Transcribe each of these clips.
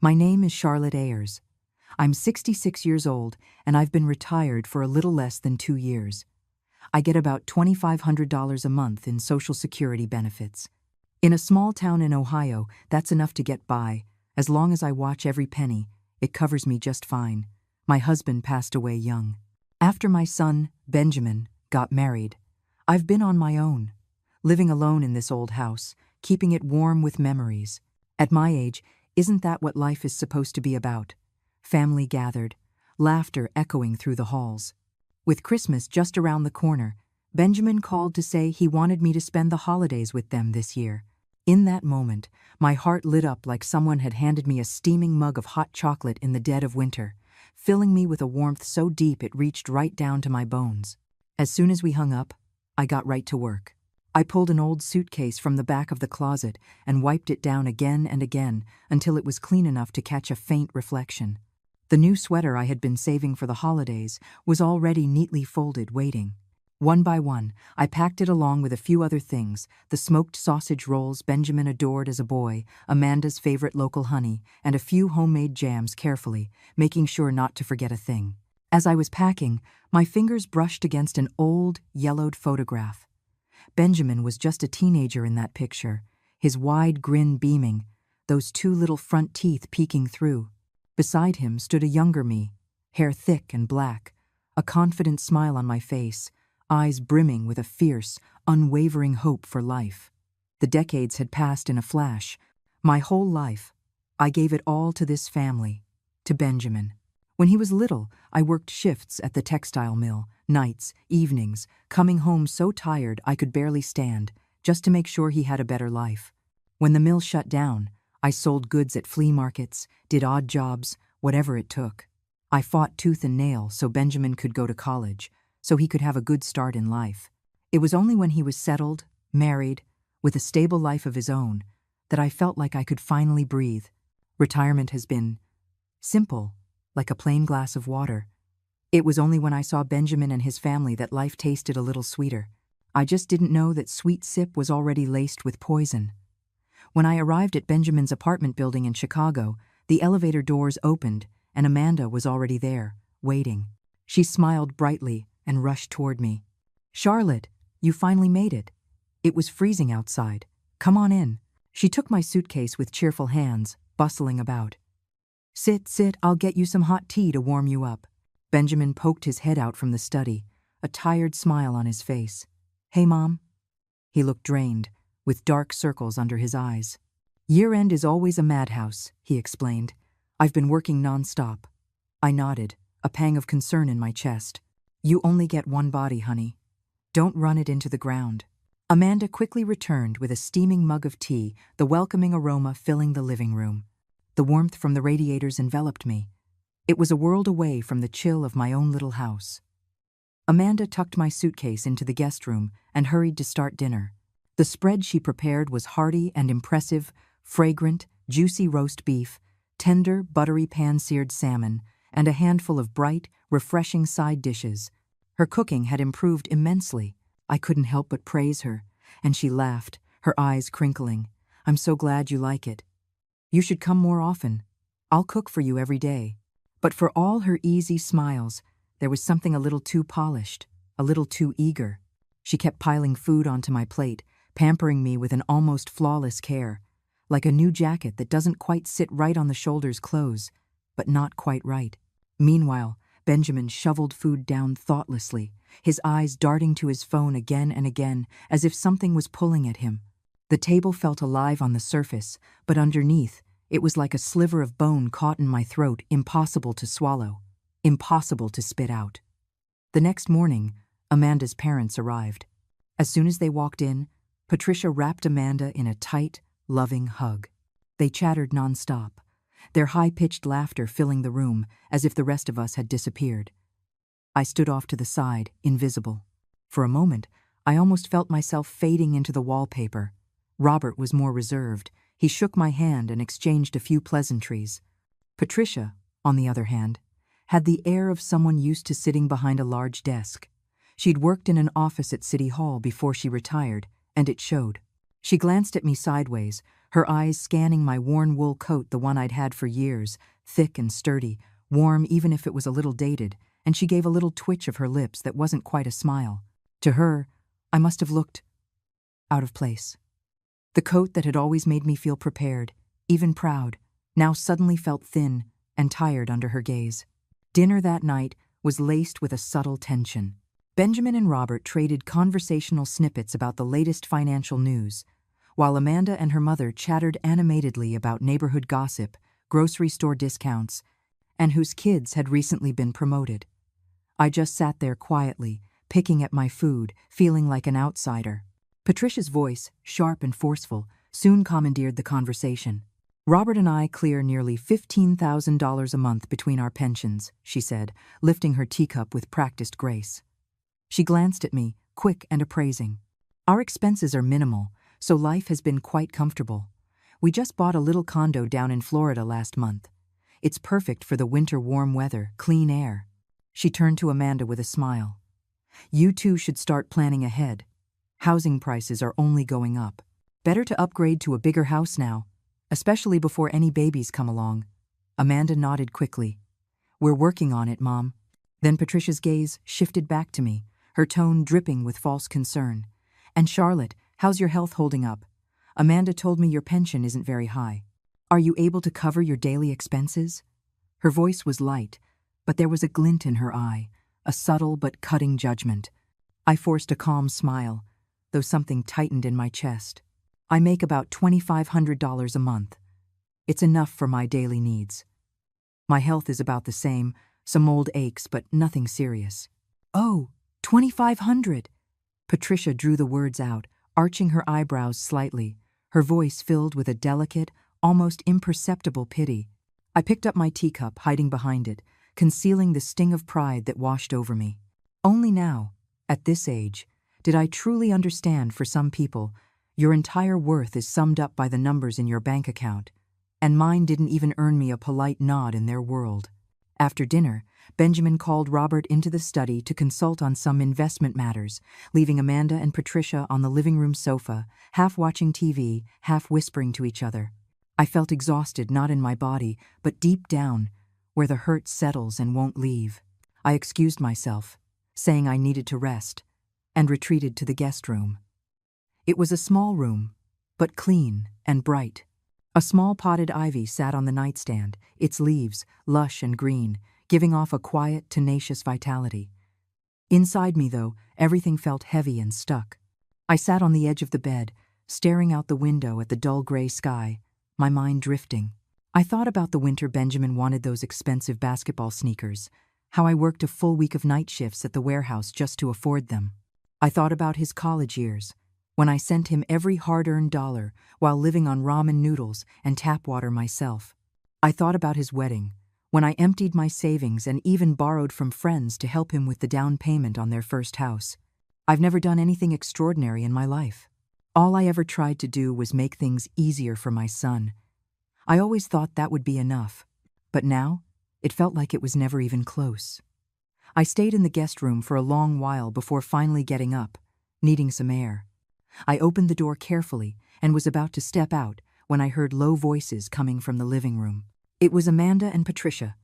My name is Charlotte Ayers. I'm 66 years old, and I've been retired for a little less than 2 years. I get about $2,500 a month in Social Security benefits. In a small town in Ohio, that's enough to get by. As long as I watch every penny, it covers me just fine. My husband passed away young. After my son, Benjamin, got married, I've been on my own, living alone in this old house, keeping it warm with memories. At my age, isn't that what life is supposed to be about? Family gathered, laughter echoing through the halls. With Christmas just around the corner, Benjamin called to say he wanted me to spend the holidays with them this year. In that moment, my heart lit up like someone had handed me a steaming mug of hot chocolate in the dead of winter, filling me with a warmth so deep it reached right down to my bones. As soon as we hung up, I got right to work. I pulled an old suitcase from the back of the closet and wiped it down again and again until it was clean enough to catch a faint reflection. The new sweater I had been saving for the holidays was already neatly folded, waiting. One by one, I packed it along with a few other things: the smoked sausage rolls Benjamin adored as a boy, Amanda's favorite local honey, and a few homemade jams carefully, making sure not to forget a thing. As I was packing, my fingers brushed against an old, yellowed photograph. Benjamin was just a teenager in that picture, his wide grin beaming, those two little front teeth peeking through. Beside him stood a younger me, hair thick and black, a confident smile on my face, eyes brimming with a fierce, unwavering hope for life. The decades had passed in a flash. My whole life, I gave it all to this family, to Benjamin. When he was little, I worked shifts at the textile mill, nights, evenings, coming home so tired I could barely stand, just to make sure he had a better life. When the mill shut down, I sold goods at flea markets, did odd jobs, whatever it took. I fought tooth and nail so Benjamin could go to college, so he could have a good start in life. It was only when he was settled, married, with a stable life of his own, that I felt like I could finally breathe. Retirement has been simple, like a plain glass of water. It was only when I saw Benjamin and his family that life tasted a little sweeter. I just didn't know that sweet sip was already laced with poison. When I arrived at Benjamin's apartment building in Chicago, the elevator doors opened and Amanda was already there, waiting. She smiled brightly and rushed toward me. "Charlotte, you finally made it. It was freezing outside. Come on in." She took my suitcase with cheerful hands, bustling about. Sit, I'll get you some hot tea to warm you up." Benjamin poked his head out from the study, a tired smile on his face. "Hey, Mom." He looked drained, with dark circles under his eyes. "Year-end is always a madhouse," he explained. "I've been working non-stop." I nodded, a pang of concern in my chest. "You only get one body, honey. Don't run it into the ground." Amanda quickly returned with a steaming mug of tea, the welcoming aroma filling the living room. The warmth from the radiators enveloped me. It was a world away from the chill of my own little house. Amanda tucked my suitcase into the guest room and hurried to start dinner. The spread she prepared was hearty and impressive: fragrant, juicy roast beef, tender, buttery pan-seared salmon, and a handful of bright, refreshing side dishes. Her cooking had improved immensely. I couldn't help but praise her, and she laughed, her eyes crinkling. "I'm so glad you like it. You should come more often. I'll cook for you every day." But for all her easy smiles, there was something a little too polished, a little too eager. She kept piling food onto my plate, pampering me with an almost flawless care, like a new jacket that doesn't quite sit right on the shoulders close, but not quite right. Meanwhile, Benjamin shoveled food down thoughtlessly, his eyes darting to his phone again and again, as if something was pulling at him. The table felt alive on the surface, but underneath, it was like a sliver of bone caught in my throat, impossible to swallow, impossible to spit out. The next morning, Amanda's parents arrived. As soon as they walked in, Patricia wrapped Amanda in a tight, loving hug. They chattered nonstop, their high-pitched laughter filling the room as if the rest of us had disappeared. I stood off to the side, invisible. For a moment, I almost felt myself fading into the wallpaper. Robert was more reserved. He shook my hand and exchanged a few pleasantries. Patricia, on the other hand, had the air of someone used to sitting behind a large desk. She'd worked in an office at City Hall before she retired, and it showed. She glanced at me sideways, her eyes scanning my worn wool coat, the one I'd had for years, thick and sturdy, warm even if it was a little dated, and she gave a little twitch of her lips that wasn't quite a smile. To her, I must have looked out of place. The coat that had always made me feel prepared, even proud, now suddenly felt thin and tired under her gaze. Dinner that night was laced with a subtle tension. Benjamin and Robert traded conversational snippets about the latest financial news, while Amanda and her mother chattered animatedly about neighborhood gossip, grocery store discounts, and whose kids had recently been promoted. I just sat there quietly, picking at my food, feeling like an outsider. Patricia's voice, sharp and forceful, soon commandeered the conversation. "Robert and I clear nearly $15,000 a month between our pensions," she said, lifting her teacup with practiced grace. She glanced at me, quick and appraising. "Our expenses are minimal, so life has been quite comfortable. We just bought a little condo down in Florida last month. It's perfect for the winter warm weather, clean air." She turned to Amanda with a smile. "You two should start planning ahead. Housing prices are only going up. Better to upgrade to a bigger house now, especially before any babies come along." Amanda nodded quickly. "We're working on it, Mom." Then Patricia's gaze shifted back to me, her tone dripping with false concern. "And Charlotte, how's your health holding up? Amanda told me your pension isn't very high. Are you able to cover your daily expenses?" Her voice was light, but there was a glint in her eye, a subtle but cutting judgment. I forced a calm smile, though something tightened in my chest. "I make about $2,500 a month. It's enough for my daily needs. My health is about the same, some old aches, but nothing serious." "Oh, 2,500. Patricia drew the words out, arching her eyebrows slightly, her voice filled with a delicate, almost imperceptible pity. I picked up my teacup, hiding behind it, concealing the sting of pride that washed over me. Only now, at this age, did I truly understand, for some people, your entire worth is summed up by the numbers in your bank account, and mine didn't even earn me a polite nod in their world. After dinner, Benjamin called Robert into the study to consult on some investment matters, leaving Amanda and Patricia on the living room sofa, half watching TV, half whispering to each other. I felt exhausted, not in my body, but deep down, where the hurt settles and won't leave. I excused myself, saying I needed to rest, and retreated to the guest room. It was a small room, but clean and bright. A small potted ivy sat on the nightstand, its leaves, lush and green, giving off a quiet, tenacious vitality. Inside me, though, everything felt heavy and stuck. I sat on the edge of the bed, staring out the window at the dull gray sky, my mind drifting. I thought about the winter Benjamin wanted those expensive basketball sneakers, how I worked a full week of night shifts at the warehouse just to afford them. I thought about his college years, when I sent him every hard-earned dollar while living on ramen noodles and tap water myself. I thought about his wedding, when I emptied my savings and even borrowed from friends to help him with the down payment on their first house. I've never done anything extraordinary in my life. All I ever tried to do was make things easier for my son. I always thought that would be enough, but now it felt like it was never even close. I stayed in the guest room for a long while before finally getting up, needing some air. I opened the door carefully and was about to step out when I heard low voices coming from the living room. It was Amanda and Patricia,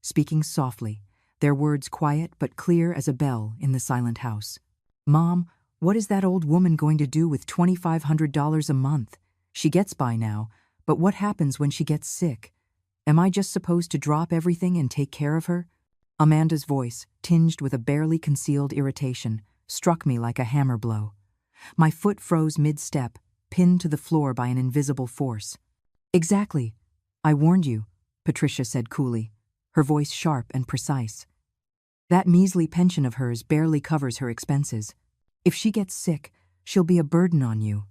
speaking softly, their words quiet but clear as a bell in the silent house. "Mom, what is that old woman going to do with $2,500 a month? She gets by now, but what happens when she gets sick? Am I just supposed to drop everything and take care of her?" Amanda's voice, tinged with a barely concealed irritation, struck me like a hammer blow. My foot froze mid-step, pinned to the floor by an invisible force. "Exactly. I warned you," Patricia said coolly, her voice sharp and precise. "That measly pension of hers barely covers her expenses. If she gets sick, she'll be a burden on you."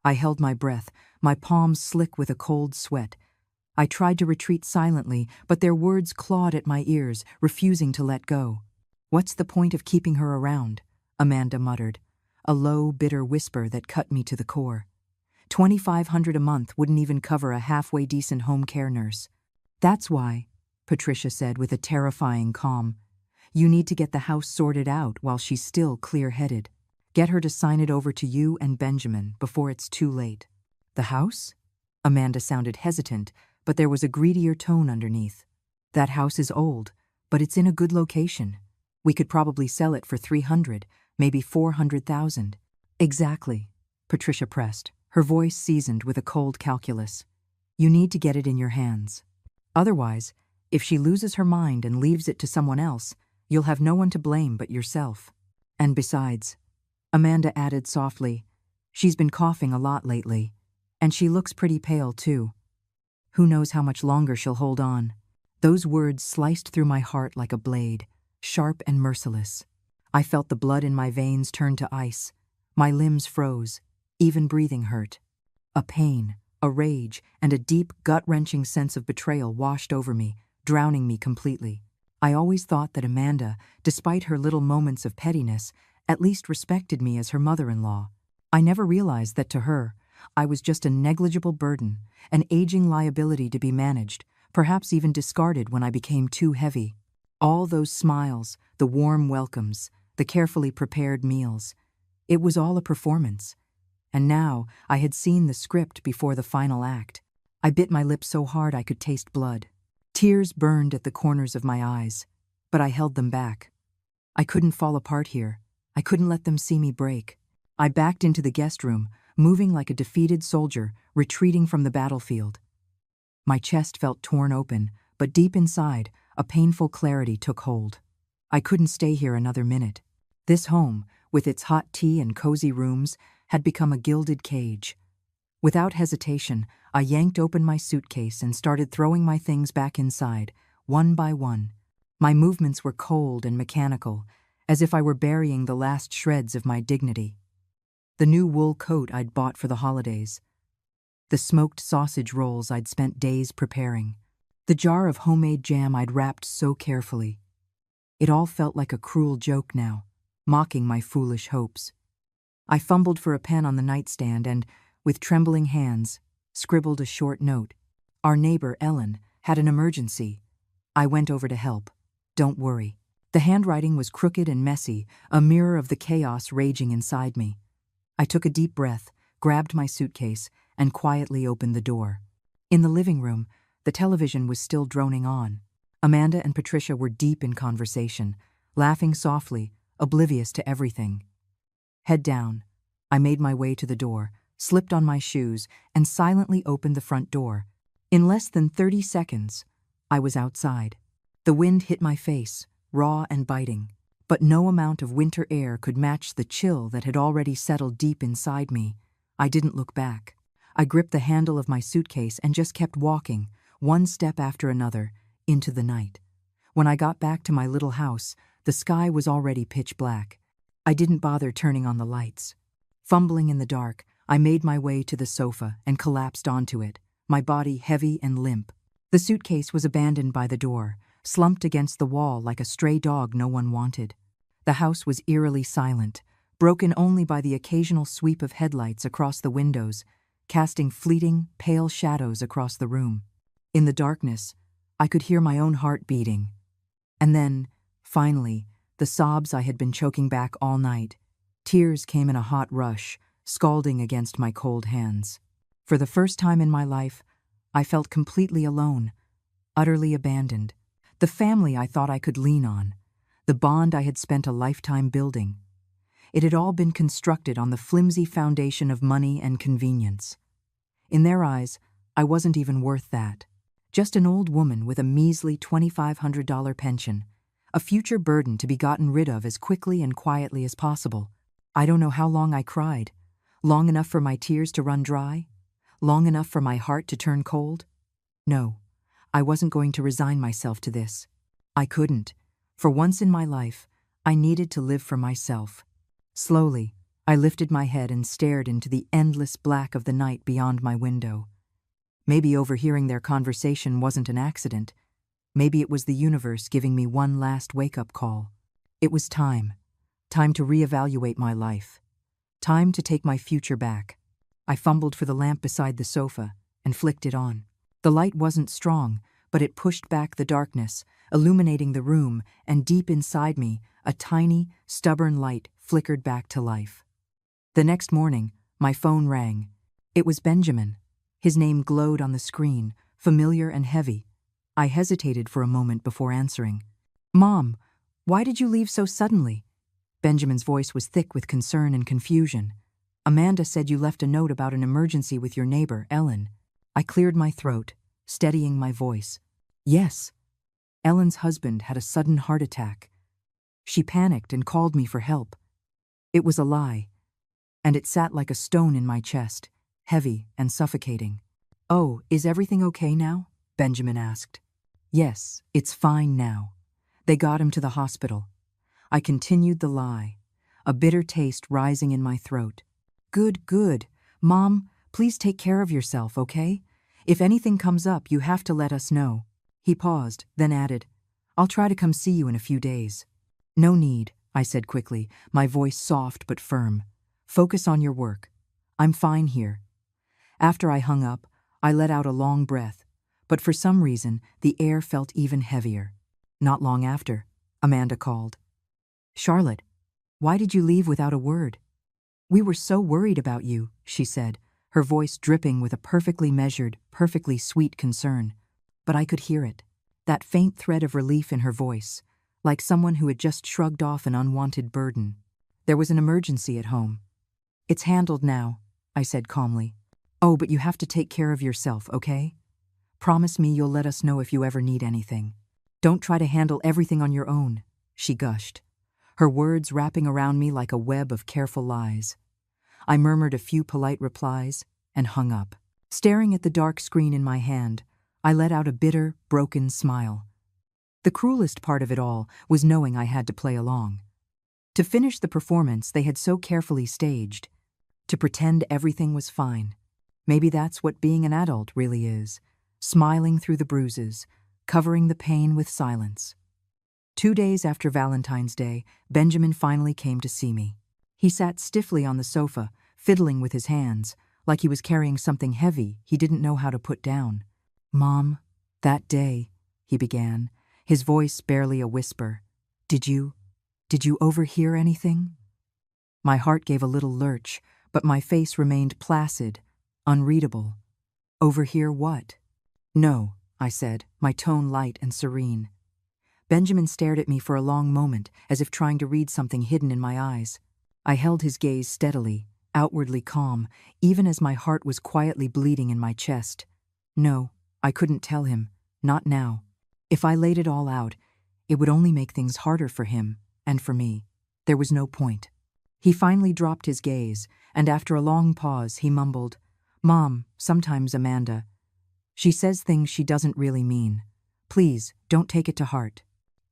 I held my breath, my palms slick with a cold sweat. I tried to retreat silently, but their words clawed at my ears, refusing to let go. "What's the point of keeping her around?" Amanda muttered, a low, bitter whisper that cut me to the core. $2,500 a month wouldn't even cover a halfway decent home care nurse. "That's why," Patricia said with a terrifying calm, "you need to get the house sorted out while she's still clear-headed. Get her to sign it over to you and Benjamin before it's too late." "The house?" Amanda sounded hesitant, but there was a greedier tone underneath. "That house is old, but it's in a good location. We could probably sell it for 300, maybe 400,000. "Exactly," Patricia pressed, her voice seasoned with a cold calculus. "You need to get it in your hands. Otherwise, if she loses her mind and leaves it to someone else, you'll have no one to blame but yourself. And besides," Amanda added softly, "she's been coughing a lot lately, and she looks pretty pale too. Who knows how much longer she'll hold on." Those words sliced through my heart like a blade, sharp and merciless. I felt the blood in my veins turn to ice. My limbs froze. Even breathing hurt. A pain, a rage, and a deep, gut-wrenching sense of betrayal washed over me, drowning me completely. I always thought that Amanda, despite her little moments of pettiness, at least respected me as her mother-in-law. I never realized that to her, I was just a negligible burden, an aging liability to be managed, perhaps even discarded when I became too heavy. All those smiles, the warm welcomes, the carefully prepared meals. It was all a performance. And now I had seen the script before the final act. I bit my lip so hard I could taste blood. Tears burned at the corners of my eyes, but I held them back. I couldn't fall apart here. I couldn't let them see me break. I backed into the guest room, moving like a defeated soldier, retreating from the battlefield. My chest felt torn open, but deep inside, a painful clarity took hold. I couldn't stay here another minute. This home, with its hot tea and cozy rooms, had become a gilded cage. Without hesitation, I yanked open my suitcase and started throwing my things back inside, one by one. My movements were cold and mechanical, as if I were burying the last shreds of my dignity. The new wool coat I'd bought for the holidays. The smoked sausage rolls I'd spent days preparing. The jar of homemade jam I'd wrapped so carefully. It all felt like a cruel joke now, mocking my foolish hopes. I fumbled for a pen on the nightstand and, with trembling hands, scribbled a short note. Our neighbor, Ellen, had an emergency. I went over to help. Don't worry. The handwriting was crooked and messy, a mirror of the chaos raging inside me. I took a deep breath, grabbed my suitcase, and quietly opened the door. In the living room, the television was still droning on. Amanda and Patricia were deep in conversation, laughing softly, oblivious to everything. Head down, I made my way to the door, slipped on my shoes, and silently opened the front door. In less than 30 seconds, I was outside. The wind hit my face, raw and biting, but no amount of winter air could match the chill that had already settled deep inside me. I didn't look back. I gripped the handle of my suitcase and just kept walking, one step after another, into the night. When I got back to my little house, the sky was already pitch black. I didn't bother turning on the lights. Fumbling in the dark, I made my way to the sofa and collapsed onto it, my body heavy and limp. The suitcase was abandoned by the door, slumped against the wall like a stray dog no one wanted. The house was eerily silent, broken only by the occasional sweep of headlights across the windows, casting fleeting, pale shadows across the room. In the darkness, I could hear my own heart beating. And then, finally, the sobs I had been choking back all night. Tears came in a hot rush, scalding against my cold hands. For the first time in my life, I felt completely alone, utterly abandoned. The family I thought I could lean on, the bond I had spent a lifetime building. It had all been constructed on the flimsy foundation of money and convenience. In their eyes, I wasn't even worth that. Just an old woman with a measly $2,500 pension, a future burden to be gotten rid of as quickly and quietly as possible. I don't know how long I cried. Long enough for my tears to run dry? Long enough for my heart to turn cold? No, I wasn't going to resign myself to this. I couldn't. For once in my life, I needed to live for myself. Slowly, I lifted my head and stared into the endless black of the night beyond my window. Maybe overhearing their conversation wasn't an accident. Maybe it was the universe giving me one last wake-up call. It was time. Time to reevaluate my life. Time to take my future back. I fumbled for the lamp beside the sofa and flicked it on. The light wasn't strong, but it pushed back the darkness, illuminating the room, and deep inside me, a tiny, stubborn light flickered back to life. The next morning, my phone rang. It was Benjamin. His name glowed on the screen, familiar and heavy. I hesitated for a moment before answering. "Mom, why did you leave so suddenly?" Benjamin's voice was thick with concern and confusion. "Amanda said you left a note about an emergency with your neighbor, Ellen." I cleared my throat, steadying my voice. "Yes. Ellen's husband had a sudden heart attack. She panicked and called me for help." It was a lie, and it sat like a stone in my chest, heavy and suffocating. "Oh, is everything okay now?" Benjamin asked. "Yes, it's fine now. They got him to the hospital." I continued the lie, a bitter taste rising in my throat. "Good, good. Mom, please take care of yourself, okay? If anything comes up, you have to let us know." He paused, then added, "I'll try to come see you in a few days." "No need," I said quickly, my voice soft but firm. "Focus on your work. I'm fine here." After I hung up, I let out a long breath, but for some reason, the air felt even heavier. Not long after, Amanda called. "Charlotte, why did you leave without a word?" "We were so worried about you," she said, her voice dripping with a perfectly measured, perfectly sweet concern. But I could hear it, that faint thread of relief in her voice, like someone who had just shrugged off an unwanted burden. "There was an emergency at home." "It's handled now," I said calmly. "Oh, but you have to take care of yourself, okay? Promise me you'll let us know if you ever need anything. Don't try to handle everything on your own," she gushed, her words wrapping around me like a web of careful lies. I murmured a few polite replies and hung up. Staring at the dark screen in my hand, I let out a bitter, broken smile. The cruelest part of it all was knowing I had to play along. To finish the performance they had so carefully staged. To pretend everything was fine. Maybe that's what being an adult really is. Smiling through the bruises, covering the pain with silence. 2 days after Valentine's Day, Benjamin finally came to see me. He sat stiffly on the sofa, fiddling with his hands, like he was carrying something heavy he didn't know how to put down. "Mom, that day," he began, his voice barely a whisper. Did you overhear anything?" My heart gave a little lurch, but my face remained placid, unreadable. "Overhear what?" "No," I said, my tone light and serene. Benjamin stared at me for a long moment, as if trying to read something hidden in my eyes. I held his gaze steadily, outwardly calm, even as my heart was quietly bleeding in my chest. No, I couldn't tell him, not now. If I laid it all out, it would only make things harder for him and for me. There was no point. He finally dropped his gaze, and after a long pause, he mumbled, "Mom, sometimes Amanda. She says things she doesn't really mean. Please, don't take it to heart."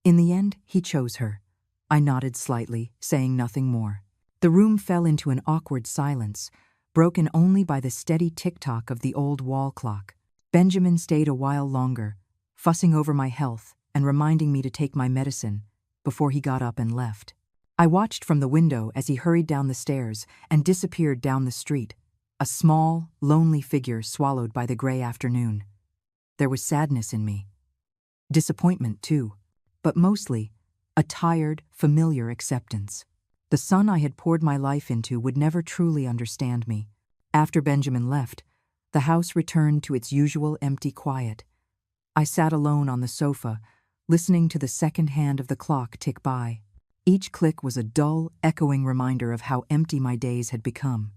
In the end, he chose her. I nodded slightly, saying nothing more. The room fell into an awkward silence, broken only by the steady tick-tock of the old wall clock. Benjamin stayed a while longer, fussing over my health and reminding me to take my medicine, before he got up and left. I watched from the window as he hurried down the stairs and disappeared down the street, a small, lonely figure swallowed by the gray afternoon. There was sadness in me. Disappointment, too, but mostly a tired, familiar acceptance. The son I had poured my life into would never truly understand me. After Benjamin left, the house returned to its usual empty quiet. I sat alone on the sofa, listening to the second hand of the clock tick by. Each click was a dull, echoing reminder of how empty my days had become.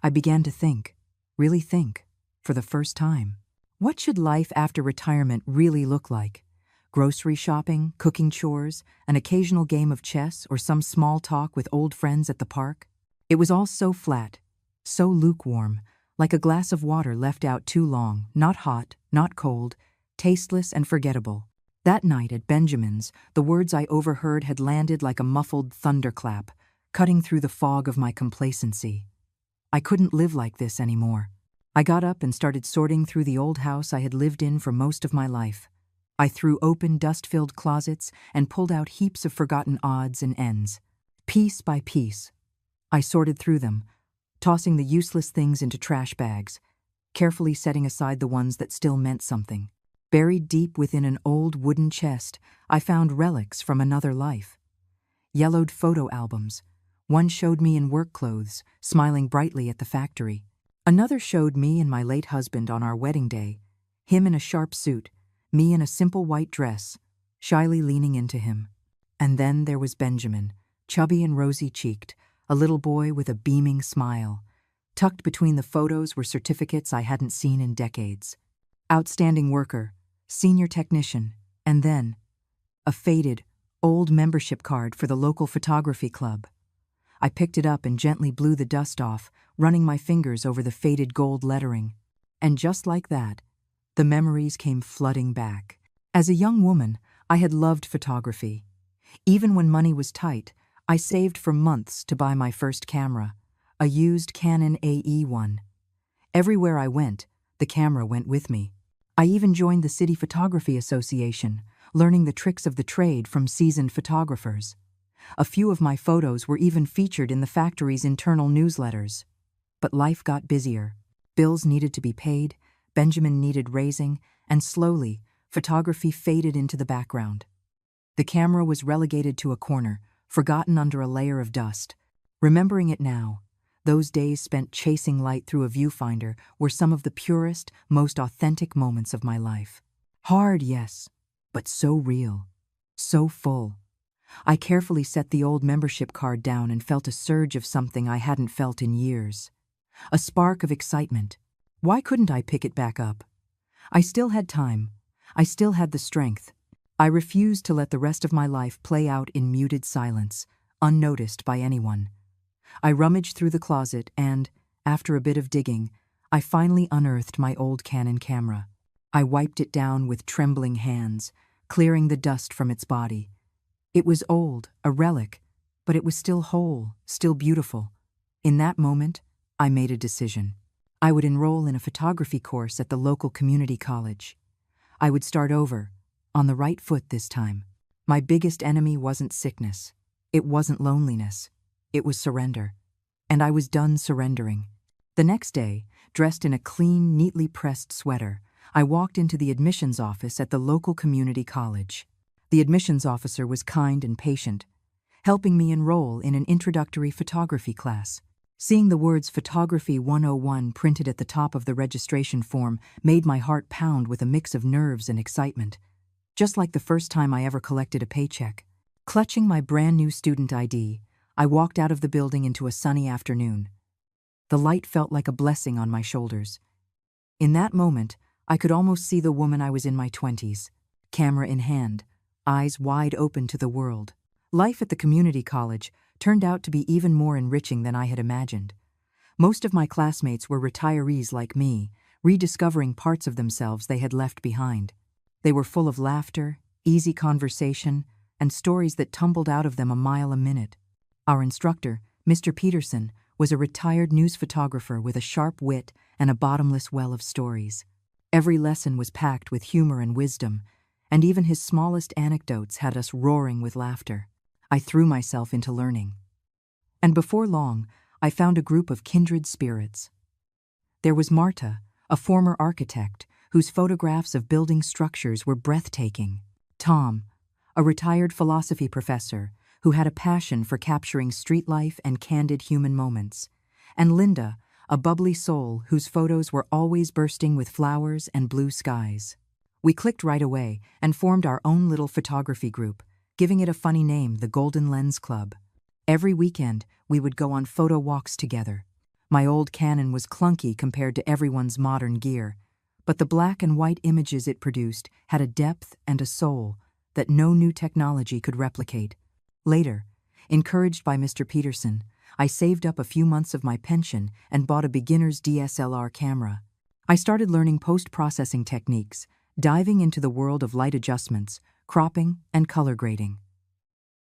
I began to think, really think, for the first time. What should life after retirement really look like? Grocery shopping, cooking chores, an occasional game of chess, or some small talk with old friends at the park? It was all so flat, so lukewarm, like a glass of water left out too long, not hot, not cold, tasteless and forgettable. That night at Benjamin's, the words I overheard had landed like a muffled thunderclap, cutting through the fog of my complacency. I couldn't live like this anymore. I got up and started sorting through the old house I had lived in for most of my life. I threw open dust-filled closets and pulled out heaps of forgotten odds and ends. Piece by piece, I sorted through them, tossing the useless things into trash bags, carefully setting aside the ones that still meant something. Buried deep within an old wooden chest, I found relics from another life. Yellowed photo albums, One showed me in work clothes, smiling brightly at the factory. Another showed me and my late husband on our wedding day, him in a sharp suit, me in a simple white dress, shyly leaning into him. And then there was Benjamin, chubby and rosy-cheeked, a little boy with a beaming smile. Tucked between the photos were certificates I hadn't seen in decades. Outstanding worker, senior technician, and then a faded, old membership card for the local photography club. I picked it up and gently blew the dust off, running my fingers over the faded gold lettering. And just like that, the memories came flooding back. As a young woman, I had loved photography. Even when money was tight, I saved for months to buy my first camera, a used Canon AE1. Everywhere I went, the camera went with me. I even joined the City Photography Association, learning the tricks of the trade from seasoned photographers. A few of my photos were even featured in the factory's internal newsletters. But life got busier. Bills needed to be paid, Benjamin needed raising, and slowly, photography faded into the background. The camera was relegated to a corner, forgotten under a layer of dust. Remembering it now, those days spent chasing light through a viewfinder were some of the purest, most authentic moments of my life. Hard, yes, but so real, so full. I carefully set the old membership card down and felt a surge of something I hadn't felt in years. A spark of excitement. Why couldn't I pick it back up? I still had time. I still had the strength. I refused to let the rest of my life play out in muted silence, unnoticed by anyone. I rummaged through the closet and, after a bit of digging, I finally unearthed my old Canon camera. I wiped it down with trembling hands, clearing the dust from its body. It was old, a relic, but it was still whole, still beautiful. In that moment, I made a decision. I would enroll in a photography course at the local community college. I would start over, on the right foot this time. My biggest enemy wasn't sickness. It wasn't loneliness. It was surrender. And I was done surrendering. The next day, dressed in a clean, neatly pressed sweater, I walked into the admissions office at the local community college. The admissions officer was kind and patient, helping me enroll in an introductory photography class. Seeing the words Photography 101 printed at the top of the registration form made my heart pound with a mix of nerves and excitement, just like the first time I ever collected a paycheck. Clutching my brand new student ID, I walked out of the building into a sunny afternoon. The light felt like a blessing on my shoulders. In that moment, I could almost see the woman I was in my 20s, camera in hand, eyes wide open to the world. Life at the community college turned out to be even more enriching than I had imagined. Most of my classmates were retirees like me, rediscovering parts of themselves they had left behind. They were full of laughter, easy conversation, and stories that tumbled out of them a mile a minute. Our instructor, Mr. Peterson, was a retired news photographer with a sharp wit and a bottomless well of stories. Every lesson was packed with humor and wisdom, and even his smallest anecdotes had us roaring with laughter. I threw myself into learning. And before long, I found a group of kindred spirits. There was Marta, a former architect, whose photographs of building structures were breathtaking. Tom, a retired philosophy professor who had a passion for capturing street life and candid human moments. And Linda, a bubbly soul whose photos were always bursting with flowers and blue skies. We clicked right away and formed our own little photography group, giving it a funny name, the Golden Lens Club. Every weekend, we would go on photo walks together. My old Canon was clunky compared to everyone's modern gear, but the black and white images it produced had a depth and a soul that no new technology could replicate. Later, encouraged by Mr. Peterson, I saved up a few months of my pension and bought a beginner's DSLR camera. I started learning post-processing techniques, diving into the world of light adjustments, cropping, and color grading.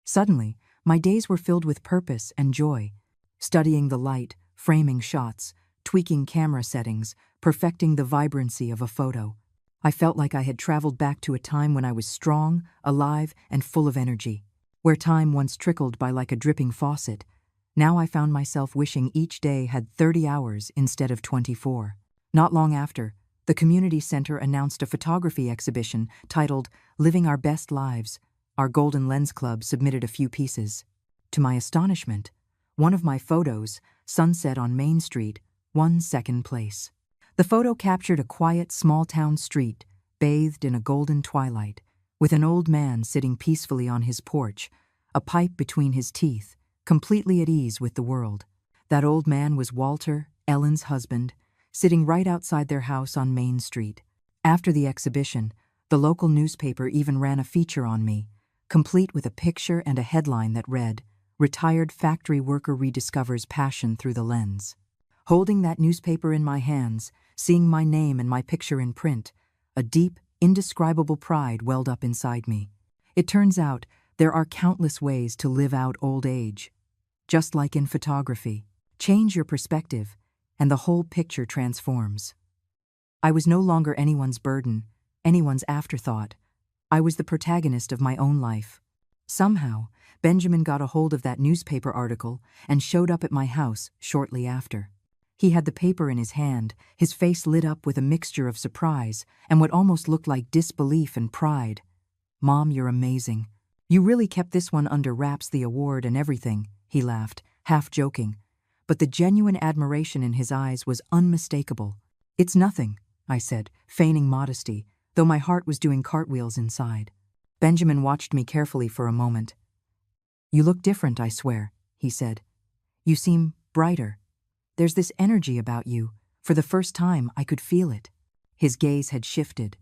Suddenly, my days were filled with purpose and joy, studying the light, framing shots, tweaking camera settings, perfecting the vibrancy of a photo. I felt like I had traveled back to a time when I was strong, alive, and full of energy. Where time once trickled by like a dripping faucet, now I found myself wishing each day had 30 hours instead of 24. Not long after, the community center announced a photography exhibition titled Living Our Best Lives. Our Golden Lens Club submitted a few pieces. To my astonishment, One of my photos, sunset on Main Street, won second place. The photo captured a quiet small-town street, bathed in a golden twilight, with an old man sitting peacefully on his porch, a pipe between his teeth, completely at ease with the world. That old man was Walter, Ellen's husband, sitting right outside their house on Main Street. After the exhibition, the local newspaper even ran a feature on me, complete with a picture and a headline that read, "Retired factory worker rediscovers passion through the lens." Holding that newspaper in my hands, seeing my name and my picture in print, a deep, indescribable pride welled up inside me. It turns out there are countless ways to live out old age. Just like in photography, change your perspective, and the whole picture transforms. I was no longer anyone's burden, anyone's afterthought. I was the protagonist of my own life. Somehow, Benjamin got a hold of that newspaper article and showed up at my house shortly after. He had the paper in his hand, his face lit up with a mixture of surprise and what almost looked like disbelief and pride. "Mom, you're amazing. You really kept this one under wraps, the award and everything," he laughed, half joking. But the genuine admiration in his eyes was unmistakable. "It's nothing," I said, feigning modesty, though my heart was doing cartwheels inside. Benjamin watched me carefully for a moment. "You look different, I swear," he said. "You seem brighter. There's this energy about you. For the first time, I could feel it." His gaze had shifted.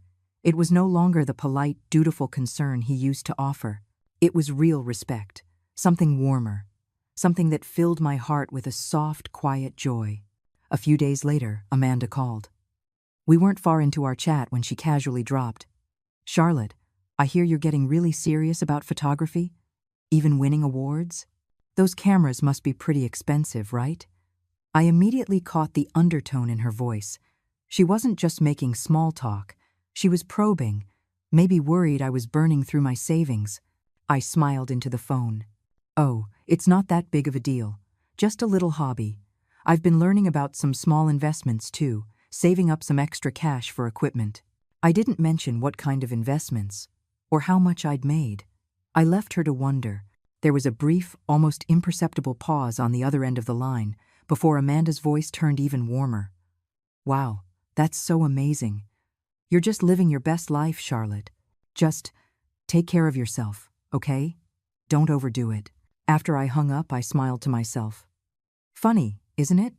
It was no longer the polite, dutiful concern he used to offer. It was real respect, something warmer, something that filled my heart with a soft, quiet joy. A few days later, Amanda called. We weren't far into our chat when she casually dropped, "Charlotte, I hear you're getting really serious about photography? Even winning awards? Those cameras must be pretty expensive, right?" I immediately caught the undertone in her voice. She wasn't just making small talk. She was probing, maybe worried I was burning through my savings. I smiled into the phone. "Oh, it's not that big of a deal. Just a little hobby. I've been learning about some small investments too, saving up some extra cash for equipment." I didn't mention what kind of investments, or how much I'd made. I left her to wonder. There was a brief, almost imperceptible pause on the other end of the line, before Amanda's voice turned even warmer. "Wow, that's so amazing. You're just living your best life, Charlotte. Just take care of yourself, okay? Don't overdo it." After I hung up, I smiled to myself. Funny, isn't it?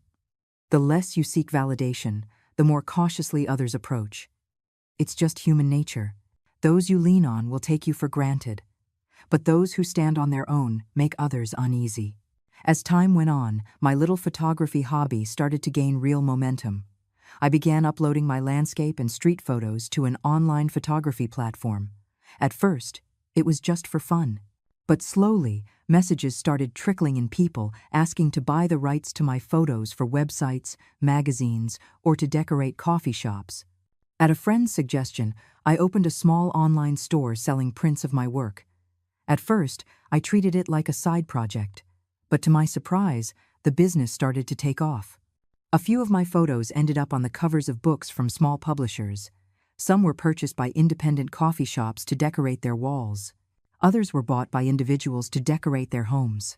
The less you seek validation, the more cautiously others approach. It's just human nature. Those you lean on will take you for granted. But those who stand on their own make others uneasy. As time went on, my little photography hobby started to gain real momentum. I began uploading my landscape and street photos to an online photography platform. At first, it was just for fun. But slowly, messages started trickling in, people asking to buy the rights to my photos for websites, magazines, or to decorate coffee shops. At a friend's suggestion, I opened a small online store selling prints of my work. At first, I treated it like a side project. But to my surprise, the business started to take off. A few of my photos ended up on the covers of books from small publishers. Some were purchased by independent coffee shops to decorate their walls. Others were bought by individuals to decorate their homes.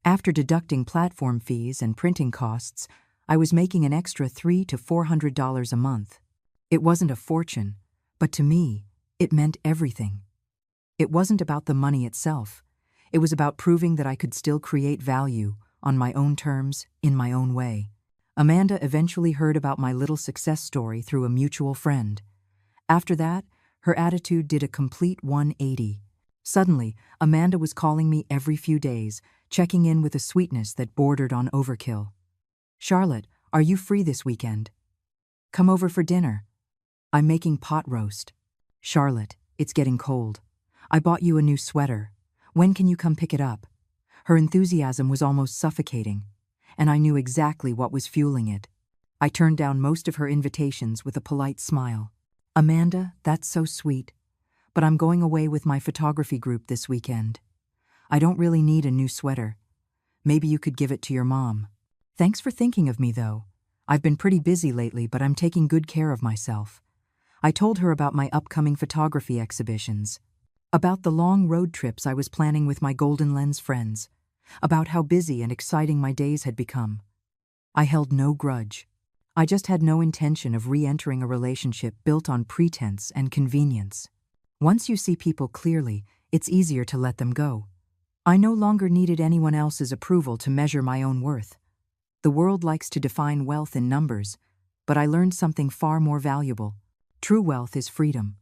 After deducting platform fees and printing costs, I was making an extra $300 to $400 a month. It wasn't a fortune, but to me, it meant everything. It wasn't about the money itself. It was about proving that I could still create value, on my own terms, in my own way. Amanda eventually heard about my little success story through a mutual friend. After that, her attitude did a complete 180. Suddenly, Amanda was calling me every few days, checking in with a sweetness that bordered on overkill. "Charlotte, are you free this weekend? Come over for dinner. I'm making pot roast. Charlotte, it's getting cold. I bought you a new sweater. When can you come pick it up?" Her enthusiasm was almost suffocating, and I knew exactly what was fueling it. I turned down most of her invitations with a polite smile. "Amanda, that's so sweet, but I'm going away with my photography group this weekend. I don't really need a new sweater. Maybe you could give it to your mom. Thanks for thinking of me, though. I've been pretty busy lately, but I'm taking good care of myself." I told her about my upcoming photography exhibitions, about the long road trips I was planning with my Golden Lens friends, about how busy and exciting my days had become. I held no grudge. I just had no intention of re-entering a relationship built on pretense and convenience. Once you see people clearly, it's easier to let them go. I no longer needed anyone else's approval to measure my own worth. The world likes to define wealth in numbers, but I learned something far more valuable. True wealth is freedom,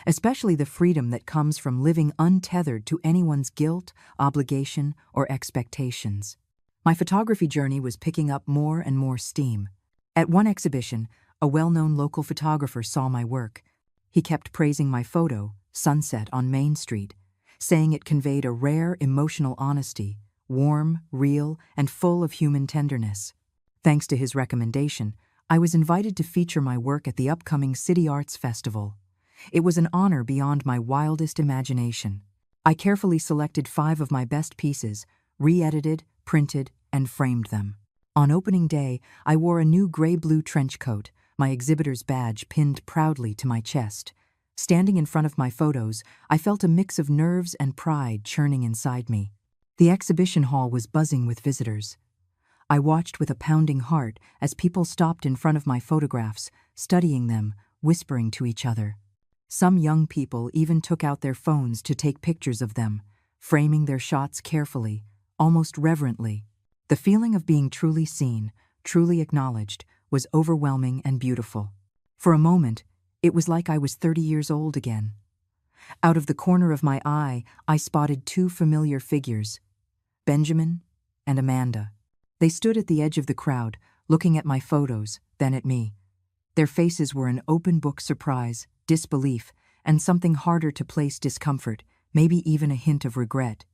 especially the freedom that comes from living untethered to anyone's guilt, obligation, or expectations. My photography journey was picking up more and more steam. At one exhibition, a well-known local photographer saw my work. He kept praising my photo, Sunset on Main Street, saying it conveyed a rare emotional honesty, warm, real, and full of human tenderness. Thanks to his recommendation, I was invited to feature my work at the upcoming City Arts Festival. It was an honor beyond my wildest imagination. I carefully selected 5 of my best pieces, re-edited, printed, and framed them. On opening day, I wore a new gray-blue trench coat, my exhibitor's badge pinned proudly to my chest. Standing in front of my photos, I felt a mix of nerves and pride churning inside me. The exhibition hall was buzzing with visitors. I watched with a pounding heart as people stopped in front of my photographs, studying them, whispering to each other. Some young people even took out their phones to take pictures of them, framing their shots carefully, almost reverently. The feeling of being truly seen, truly acknowledged, was overwhelming and beautiful. For a moment, it was like I was 30 years old again. Out of the corner of my eye, I spotted 2 familiar figures, Benjamin and Amanda. They stood at the edge of the crowd, looking at my photos, then at me. Their faces were an open book surprise, disbelief, and something harder to place discomfort, maybe even a hint of regret.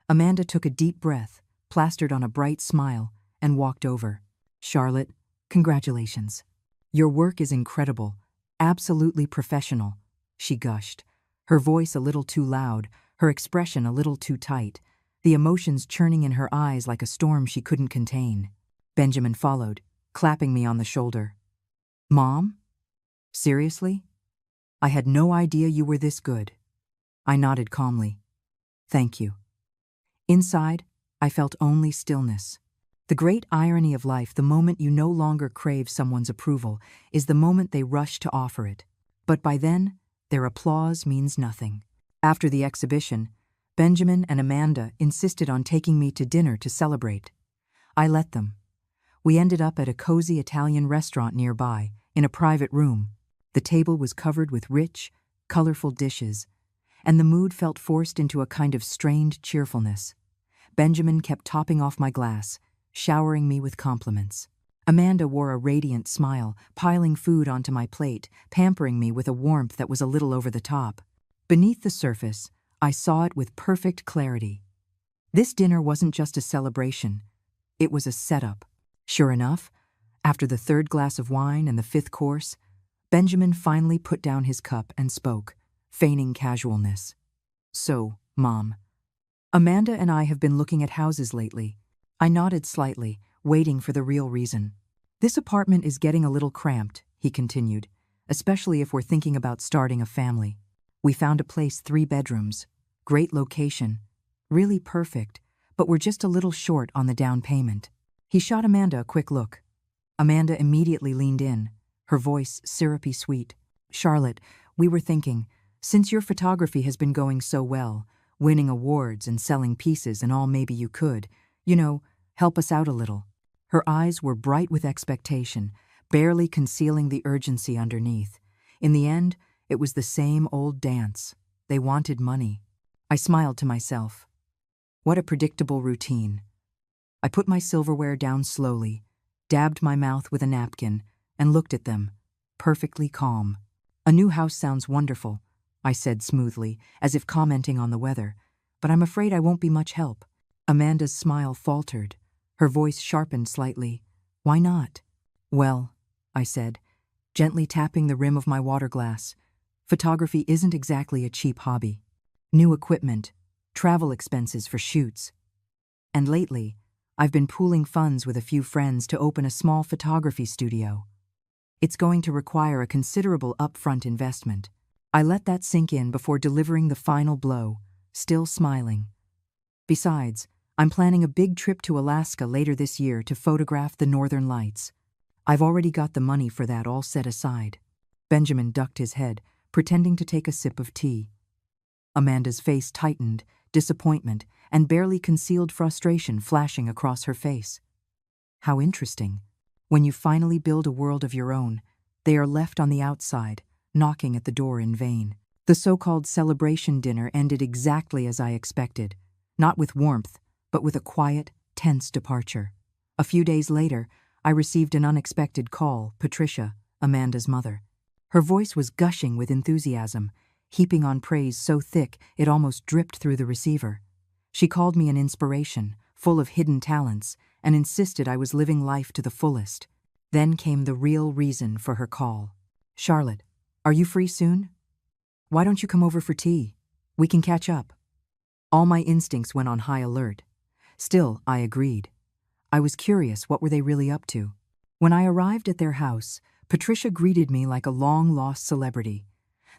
Amanda took a deep breath, plastered on a bright smile, and walked over. "Charlotte, congratulations. Your work is incredible, absolutely professional," she gushed, her voice a little too loud, her expression a little too tight, the emotions churning in her eyes like a storm she couldn't contain. Benjamin followed, clapping me on the shoulder. "Mom? Seriously? I had no idea you were this good." I nodded calmly. "Thank you." Inside, I felt only stillness. The great irony of life, the moment you no longer crave someone's approval, is the moment they rush to offer it. But by then, their applause means nothing. After the exhibition, Benjamin and Amanda insisted on taking me to dinner to celebrate. I let them. We ended up at a cozy Italian restaurant nearby, in a private room. The table was covered with rich, colorful dishes, and the mood felt forced into a kind of strained cheerfulness. Benjamin kept topping off my glass, showering me with compliments. Amanda wore a radiant smile, piling food onto my plate, pampering me with a warmth that was a little over the top. Beneath the surface, I saw it with perfect clarity. This dinner wasn't just a celebration, it was a setup. Sure enough, after the 3rd glass of wine and the 5th course, Benjamin finally put down his cup and spoke, feigning casualness. "So, Mom, Amanda and I have been looking at houses lately." I nodded slightly, waiting for the real reason. "This apartment is getting a little cramped," he continued, "especially if we're thinking about starting a family. We found a place 3 bedrooms, great location, really perfect, but we're just a little short on the down payment." He shot Amanda a quick look. Amanda immediately leaned in, her voice syrupy sweet. "Charlotte, we were thinking, since your photography has been going so well, winning awards and selling pieces and all, maybe you could, help us out a little." Her eyes were bright with expectation, barely concealing the urgency underneath. In the end, it was the same old dance. They wanted money. I smiled to myself. What a predictable routine. I put my silverware down slowly, dabbed my mouth with a napkin, and looked at them, perfectly calm. "A new house sounds wonderful," I said smoothly, as if commenting on the weather, "but I'm afraid I won't be much help." Amanda's smile faltered. Her voice sharpened slightly. "Why not?" "Well," I said, gently tapping the rim of my water glass, "photography isn't exactly a cheap hobby. New equipment, travel expenses for shoots. And lately, I've been pooling funds with a few friends to open a small photography studio. It's going to require a considerable upfront investment." I let that sink in before delivering the final blow, still smiling. "Besides, I'm planning a big trip to Alaska later this year to photograph the northern lights. I've already got the money for that all set aside." Benjamin ducked his head, pretending to take a sip of tea. Amanda's face tightened, disappointment and barely concealed frustration flashing across her face. "How interesting. When you finally build a world of your own, they are left on the outside, knocking at the door in vain." The so-called celebration dinner ended exactly as I expected, not with warmth, but with a quiet, tense departure. A few days later, I received an unexpected call. Patricia, Amanda's mother. Her voice was gushing with enthusiasm, heaping on praise so thick it almost dripped through the receiver. She called me an inspiration, full of hidden talents, and insisted I was living life to the fullest. Then came the real reason for her call. "Charlotte, are you free soon? Why don't you come over for tea? We can catch up." All my instincts went on high alert. Still, I agreed. I was curious, what were they really up to? When I arrived at their house, Patricia greeted me like a long-lost celebrity.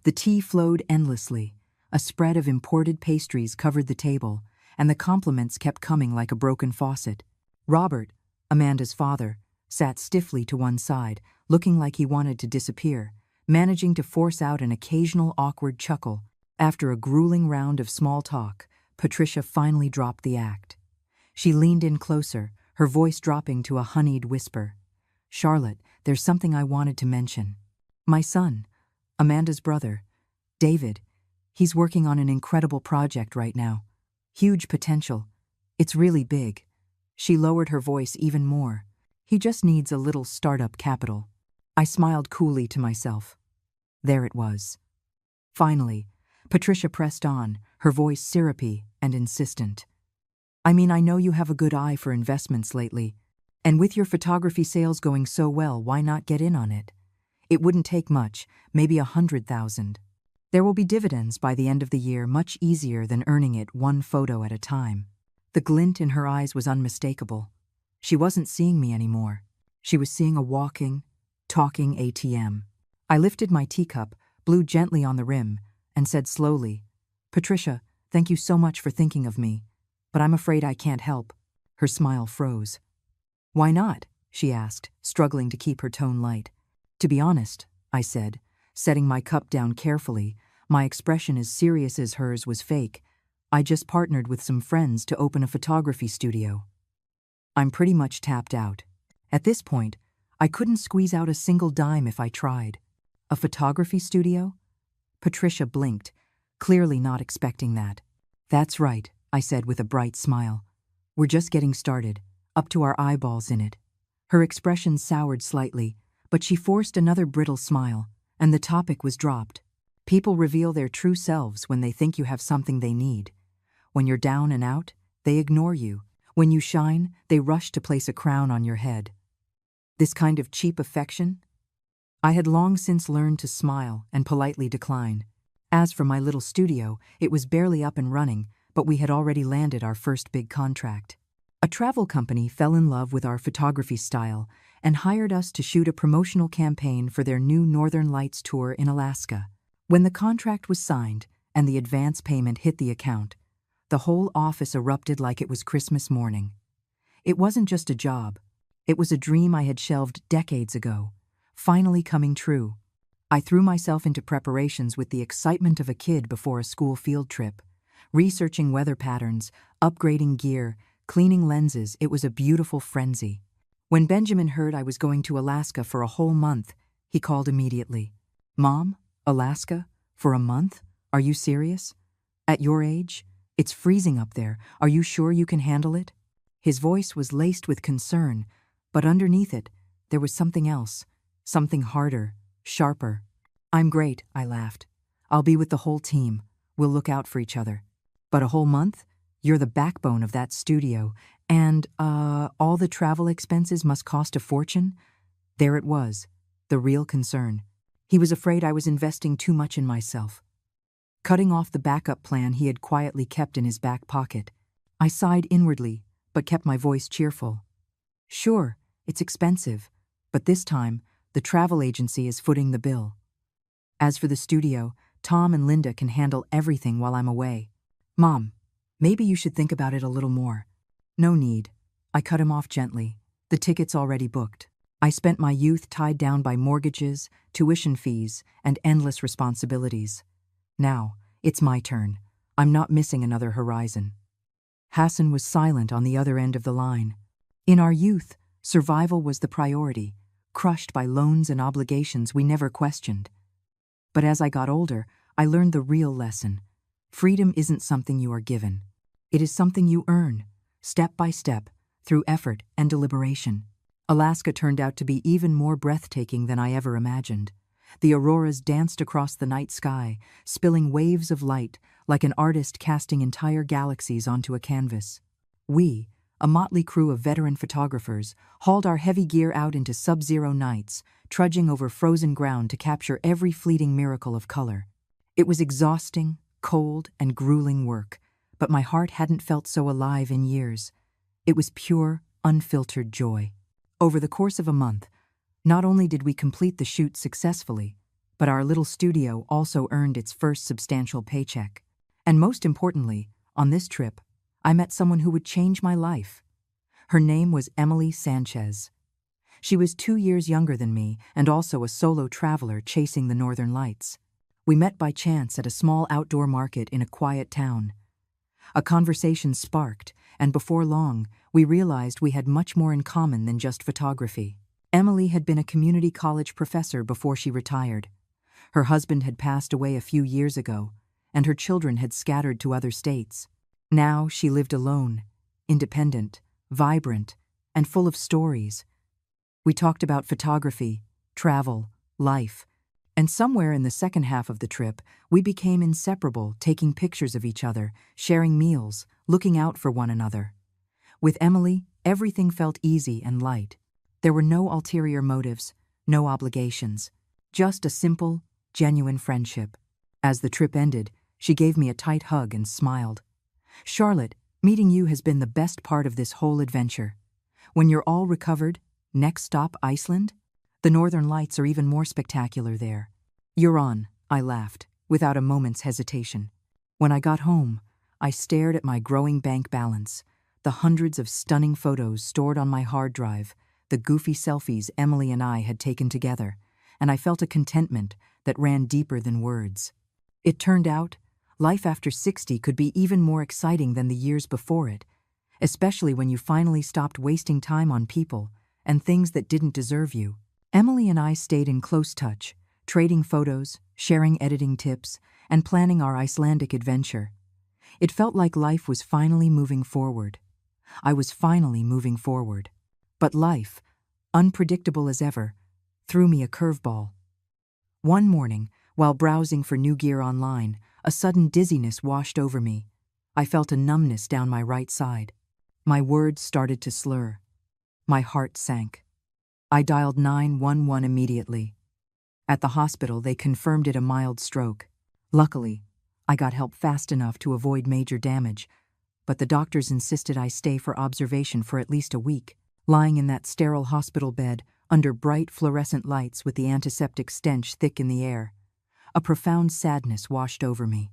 The tea flowed endlessly, a spread of imported pastries covered the table, and the compliments kept coming like a broken faucet. Robert, Amanda's father, sat stiffly to one side, looking like he wanted to disappear, managing to force out an occasional awkward chuckle. After a grueling round of small talk, Patricia finally dropped the act. She leaned in closer, her voice dropping to a honeyed whisper. "Charlotte, there's something I wanted to mention. My son, Amanda's brother, David, he's working on an incredible project right now. Huge potential. It's really big." She lowered her voice even more. "He just needs a little startup capital." I smiled coolly to myself. There it was. Finally, Patricia pressed on, her voice syrupy and insistent. "I mean, I know you have a good eye for investments lately, and with your photography sales going so well, why not get in on it? It wouldn't take much, maybe 100,000. There will be dividends by the end of the year, much easier than earning it one photo at a time." The glint in her eyes was unmistakable. She wasn't seeing me anymore. She was seeing a walking, talking ATM. I lifted my teacup, blew gently on the rim, and said slowly, "Patricia, thank you so much for thinking of me, but I'm afraid I can't help." Her smile froze. "Why not?" she asked, struggling to keep her tone light. "To be honest," I said, setting my cup down carefully, my expression as serious as hers was fake, "I just partnered with some friends to open a photography studio. I'm pretty much tapped out. At this point, I couldn't squeeze out a single dime if I tried." "A photography studio?" Patricia blinked, clearly not expecting that. "That's right," I said with a bright smile. "We're just getting started, up to our eyeballs in it." Her expression soured slightly, but she forced another brittle smile, and the topic was dropped. People reveal their true selves when they think you have something they need. When you're down and out, they ignore you. When you shine, they rush to place a crown on your head. This kind of cheap affection? I had long since learned to smile and politely decline. As for my little studio, it was barely up and running, but we had already landed our first big contract. A travel company fell in love with our photography style and hired us to shoot a promotional campaign for their new Northern Lights tour in Alaska. When the contract was signed and the advance payment hit the account, the whole office erupted like it was Christmas morning. It wasn't just a job. It was a dream I had shelved decades ago, finally coming true. I threw myself into preparations with the excitement of a kid before a school field trip, researching weather patterns, upgrading gear, cleaning lenses. It was a beautiful frenzy. When Benjamin heard I was going to Alaska for a whole month, he called immediately. "Mom, Alaska? For a month? Are you serious? At your age? It's freezing up there. Are you sure you can handle it?" His voice was laced with concern, but underneath it, there was something else, something harder, sharper. "I'm great," I laughed. "I'll be with the whole team. We'll look out for each other. But a whole month? You're the backbone of that studio, and, all the travel expenses must cost a fortune?" There it was, the real concern. He was afraid I was investing too much in myself, cutting off the backup plan he had quietly kept in his back pocket. I sighed inwardly, but kept my voice cheerful. "Sure, it's expensive, but this time, the travel agency is footing the bill. As for the studio, Tom and Linda can handle everything while I'm away. Mom, maybe you should think about it a little more. No need. I cut him off gently. The ticket's already booked. I spent my youth tied down by mortgages, tuition fees, and endless responsibilities. Now, it's my turn. I'm not missing another horizon. Hassan was silent on the other end of the line. In our youth, survival was the priority, crushed by loans and obligations we never questioned. But as I got older, I learned the real lesson. Freedom isn't something you are given. It is something you earn, step by step, through effort and deliberation. Alaska turned out to be even more breathtaking than I ever imagined. The auroras danced across the night sky, spilling waves of light like an artist casting entire galaxies onto a canvas. We, a motley crew of veteran photographers, hauled our heavy gear out into sub-zero nights, trudging over frozen ground to capture every fleeting miracle of color. It was exhausting, cold, and grueling work, but my heart hadn't felt so alive in years. It was pure, unfiltered joy. Over the course of a month, not only did we complete the shoot successfully, but our little studio also earned its first substantial paycheck. And most importantly, on this trip, I met someone who would change my life. Her name was Emily Sanchez. She was 2 years younger than me and also a solo traveler chasing the northern lights. We met by chance at a small outdoor market in a quiet town. A conversation sparked, and before long, we realized we had much more in common than just photography. Emily had been a community college professor before she retired. Her husband had passed away a few years ago, and her children had scattered to other states. Now she lived alone, independent, vibrant, and full of stories. We talked about photography, travel, life, and somewhere in the second half of the trip, we became inseparable, taking pictures of each other, sharing meals, looking out for one another. With Emily, everything felt easy and light. There were no ulterior motives, no obligations, just a simple, genuine friendship. As the trip ended, she gave me a tight hug and smiled. "Charlotte, meeting you has been the best part of this whole adventure. When you're all recovered, next stop Iceland? The northern lights are even more spectacular there." "You're on," I laughed, without a moment's hesitation. When I got home, I stared at my growing bank balance, the hundreds of stunning photos stored on my hard drive, the goofy selfies Emily and I had taken together, and I felt a contentment that ran deeper than words. It turned out, life after 60 could be even more exciting than the years before it, especially when you finally stopped wasting time on people and things that didn't deserve you. Emily and I stayed in close touch, trading photos, sharing editing tips, and planning our Icelandic adventure. It felt like life was finally moving forward. I was finally moving forward. But life, unpredictable as ever, threw me a curveball. One morning, while browsing for new gear online, a sudden dizziness washed over me. I felt a numbness down my right side. My words started to slur. My heart sank. I dialed 911 immediately. At the hospital, they confirmed it a mild stroke. Luckily, I got help fast enough to avoid major damage, but the doctors insisted I stay for observation for at least a week. Lying in that sterile hospital bed, under bright fluorescent lights with the antiseptic stench thick in the air, a profound sadness washed over me.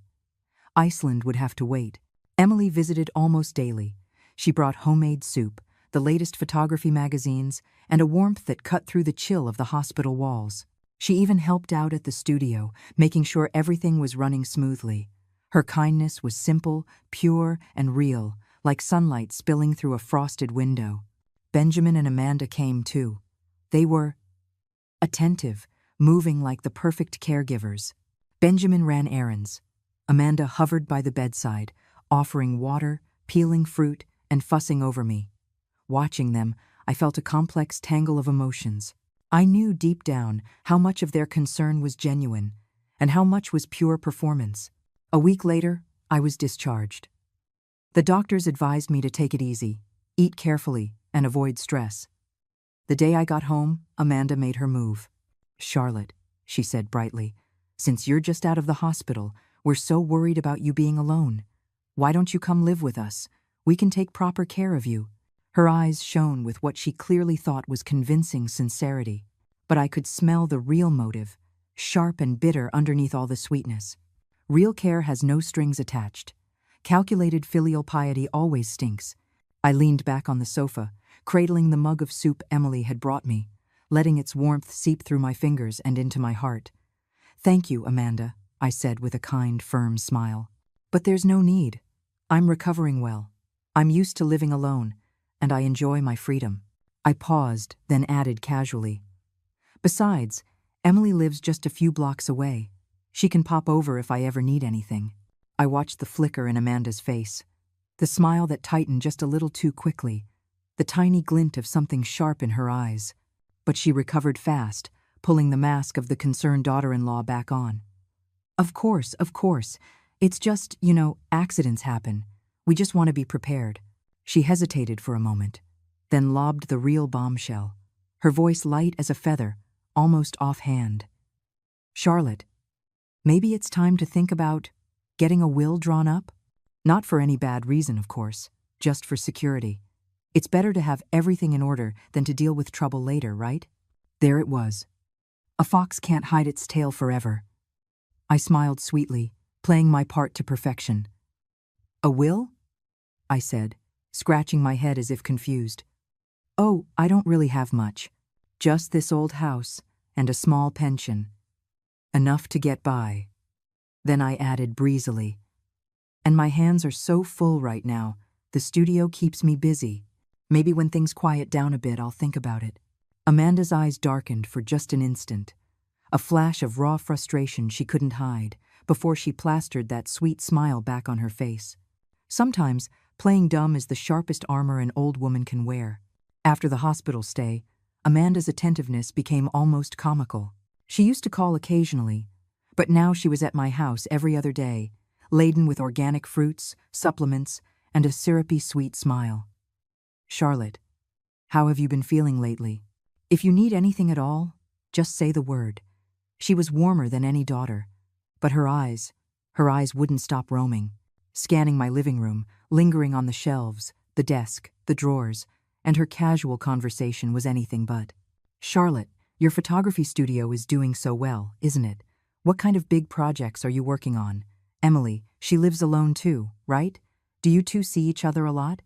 Iceland would have to wait. Emily visited almost daily. She brought homemade soup, the latest photography magazines, and a warmth that cut through the chill of the hospital walls. She even helped out at the studio, making sure everything was running smoothly. Her kindness was simple, pure, and real, like sunlight spilling through a frosted window. Benjamin and Amanda came too. They were attentive, moving like the perfect caregivers. Benjamin ran errands. Amanda hovered by the bedside, offering water, peeling fruit, and fussing over me. Watching them, I felt a complex tangle of emotions. I knew deep down how much of their concern was genuine, and how much was pure performance. A week later, I was discharged. The doctors advised me to take it easy, eat carefully, and avoid stress. The day I got home, Amanda made her move. "Charlotte," she said brightly, "since you're just out of the hospital, we're so worried about you being alone. Why don't you come live with us? We can take proper care of you." Her eyes shone with what she clearly thought was convincing sincerity. But I could smell the real motive, sharp and bitter underneath all the sweetness. Real care has no strings attached. Calculated filial piety always stinks. I leaned back on the sofa, cradling the mug of soup Emily had brought me, letting its warmth seep through my fingers and into my heart. "Thank you, Amanda," I said with a kind, firm smile. "But there's no need. I'm recovering well. I'm used to living alone, and I enjoy my freedom." I paused, then added casually, "Besides, Emily lives just a few blocks away. She can pop over if I ever need anything." I watched the flicker in Amanda's face, the smile that tightened just a little too quickly, the tiny glint of something sharp in her eyes. But she recovered fast, pulling the mask of the concerned daughter-in-law back on. Of course. It's just, accidents happen. We just want to be prepared." She hesitated for a moment, then lobbed the real bombshell, her voice light as a feather, almost offhand. "Charlotte, maybe it's time to think about getting a will drawn up? Not for any bad reason, of course, just for security. It's better to have everything in order than to deal with trouble later, right?" There it was. A fox can't hide its tail forever. I smiled sweetly, playing my part to perfection. "A will?" I said, scratching my head as if confused. "Oh, I don't really have much. Just this old house and a small pension. Enough to get by." Then I added breezily, "And my hands are so full right now, the studio keeps me busy. Maybe when things quiet down a bit, I'll think about it." Amanda's eyes darkened for just an instant, a flash of raw frustration she couldn't hide, before she plastered that sweet smile back on her face. Sometimes, playing dumb is the sharpest armor an old woman can wear. After the hospital stay, Amanda's attentiveness became almost comical. She used to call occasionally, but now she was at my house every other day, laden with organic fruits, supplements, and a syrupy sweet smile. "Charlotte, how have you been feeling lately? If you need anything at all, just say the word." She was warmer than any daughter, but her eyes wouldn't stop roaming, scanning my living room, lingering on the shelves, the desk, the drawers, and her casual conversation was anything but. "Charlotte, your photography studio is doing so well, isn't it? What kind of big projects are you working on? Emily, she lives alone too, right? Do you two see each other a lot?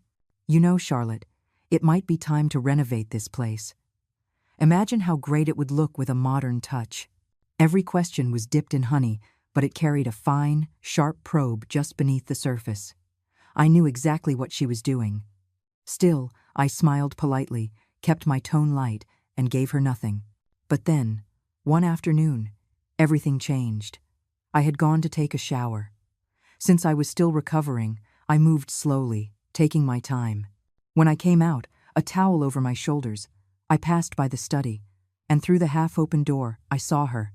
Charlotte, it might be time to renovate this place. Imagine how great it would look with a modern touch." Every question was dipped in honey, but it carried a fine, sharp probe just beneath the surface. I knew exactly what she was doing. Still, I smiled politely, kept my tone light, and gave her nothing. But then, one afternoon, everything changed. I had gone to take a shower. Since I was still recovering, I moved slowly, taking my time. When I came out, a towel over my shoulders, I passed by the study, and through the half-open door, I saw her.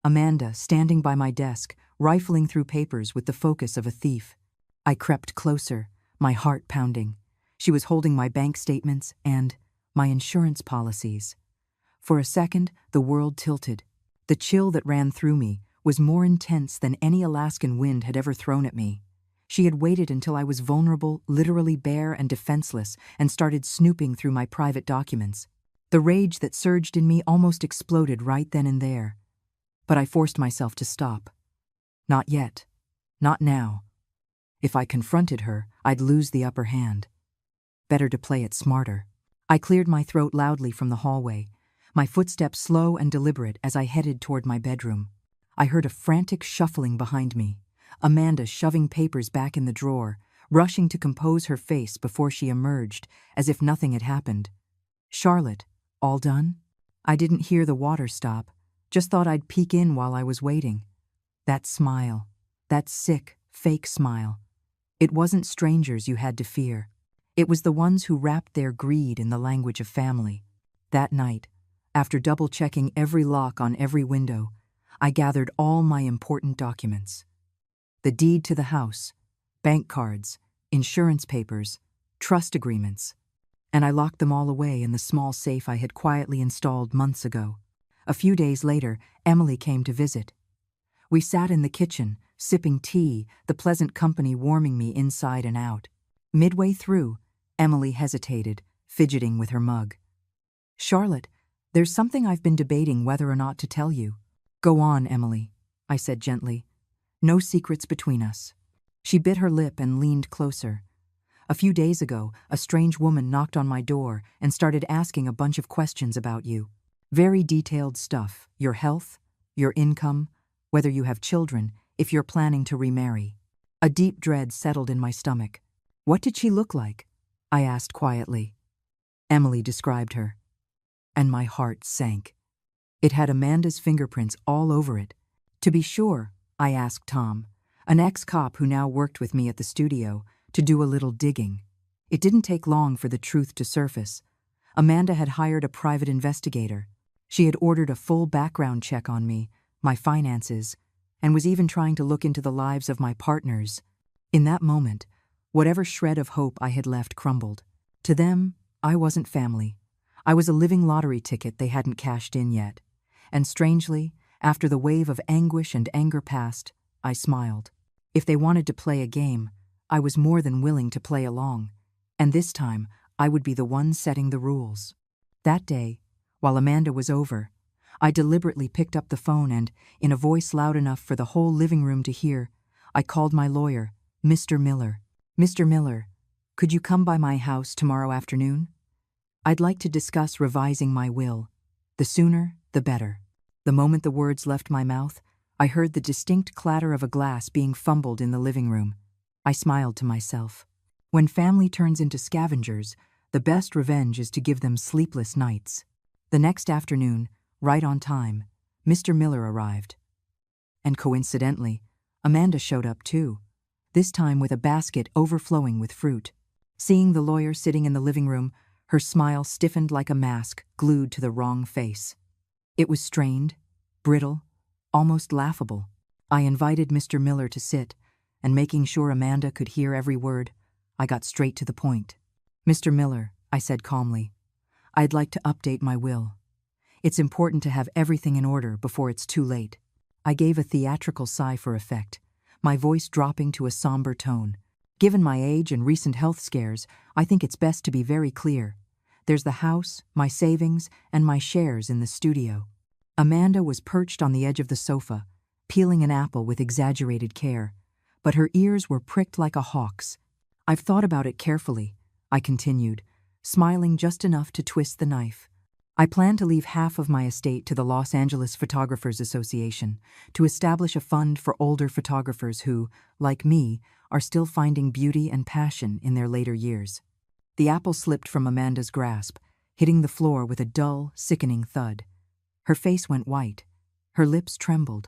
Amanda, standing by my desk, rifling through papers with the focus of a thief. I crept closer, my heart pounding. She was holding my bank statements and my insurance policies. For a second, the world tilted. The chill that ran through me was more intense than any Alaskan wind had ever thrown at me. She had waited until I was vulnerable, literally bare and defenseless, and started snooping through my private documents. The rage that surged in me almost exploded right then and there. But I forced myself to stop. Not yet. Not now. If I confronted her, I'd lose the upper hand. Better to play it smarter. I cleared my throat loudly from the hallway, my footsteps slow and deliberate as I headed toward my bedroom. I heard a frantic shuffling behind me, Amanda shoving papers back in the drawer, rushing to compose her face before she emerged, as if nothing had happened. "Charlotte, all done?" I didn't hear the water stop, just thought I'd peek in while I was waiting. That smile, that sick, fake smile. It wasn't strangers you had to fear. It was the ones who wrapped their greed in the language of family. That night, after double-checking every lock on every window, I gathered all my important documents. The deed to the house, bank cards, insurance papers, trust agreements, and I locked them all away in the small safe I had quietly installed months ago. A few days later, Emily came to visit. We sat in the kitchen, sipping tea, the pleasant company warming me inside and out. Midway through, Emily hesitated, fidgeting with her mug. "Charlotte, there's something I've been debating whether or not to tell you." "Go on, Emily," I said gently. "No secrets between us." She bit her lip and leaned closer. A few days ago, a strange woman knocked on my door and started asking a bunch of questions about you. Very detailed stuff: your health, your income, whether you have children, if you're planning to remarry. A deep dread settled in my stomach. What did she look like? I asked quietly. Emily described her, and my heart sank. It had Amanda's fingerprints all over it. To be sure, I asked Tom, an ex-cop who now worked with me at the studio, to do a little digging. It didn't take long for the truth to surface. Amanda had hired a private investigator. She had ordered a full background check on me, my finances, and was even trying to look into the lives of my partners. In that moment, whatever shred of hope I had left crumbled. To them, I wasn't family. I was a living lottery ticket they hadn't cashed in yet. And strangely, after the wave of anguish and anger passed, I smiled. If they wanted to play a game, I was more than willing to play along. And this time, I would be the one setting the rules. That day, while Amanda was over, I deliberately picked up the phone and, in a voice loud enough for the whole living room to hear, I called my lawyer, Mr. Miller. Mr. Miller, could you come by my house tomorrow afternoon? I'd like to discuss revising my will. The sooner, the better. The moment the words left my mouth, I heard the distinct clatter of a glass being fumbled in the living room. I smiled to myself. When family turns into scavengers, the best revenge is to give them sleepless nights. The next afternoon, right on time, Mr. Miller arrived. And coincidentally, Amanda showed up too, this time with a basket overflowing with fruit. Seeing the lawyer sitting in the living room, her smile stiffened like a mask glued to the wrong face. It was strained, brittle, almost laughable. I invited Mr. Miller to sit, and making sure Amanda could hear every word, I got straight to the point. Mr. Miller, I said calmly, I'd like to update my will. It's important to have everything in order before it's too late. I gave a theatrical sigh for effect, my voice dropping to a somber tone. Given my age and recent health scares, I think it's best to be very clear. There's the house, my savings, and my shares in the studio. Amanda was perched on the edge of the sofa, peeling an apple with exaggerated care, but her ears were pricked like a hawk's. I've thought about it carefully, I continued, smiling just enough to twist the knife. I plan to leave half of my estate to the Los Angeles Photographers Association to establish a fund for older photographers who, like me, are still finding beauty and passion in their later years. The apple slipped from Amanda's grasp, hitting the floor with a dull, sickening thud. Her face went white. Her lips trembled.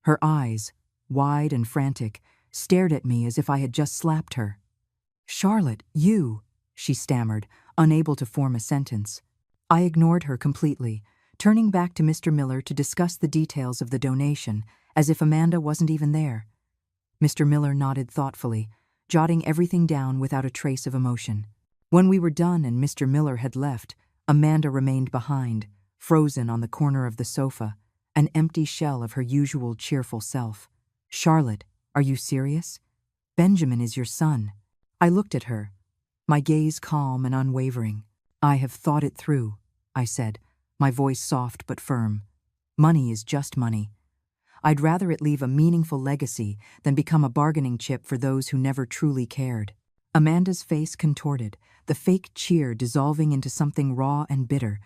Her eyes, wide and frantic, stared at me as if I had just slapped her. "Charlotte, you," she stammered, unable to form a sentence. I ignored her completely, turning back to Mr. Miller to discuss the details of the donation, as if Amanda wasn't even there. Mr. Miller nodded thoughtfully, jotting everything down without a trace of emotion. When we were done and Mr. Miller had left, Amanda remained behind, frozen on the corner of the sofa, an empty shell of her usual cheerful self. "Charlotte, are you serious? Benjamin is your son." I looked at her, my gaze calm and unwavering. "I have thought it through," I said, my voice soft but firm. "Money is just money. I'd rather it leave a meaningful legacy than become a bargaining chip for those who never truly cared." Amanda's face contorted, the fake cheer dissolving into something raw and bitter,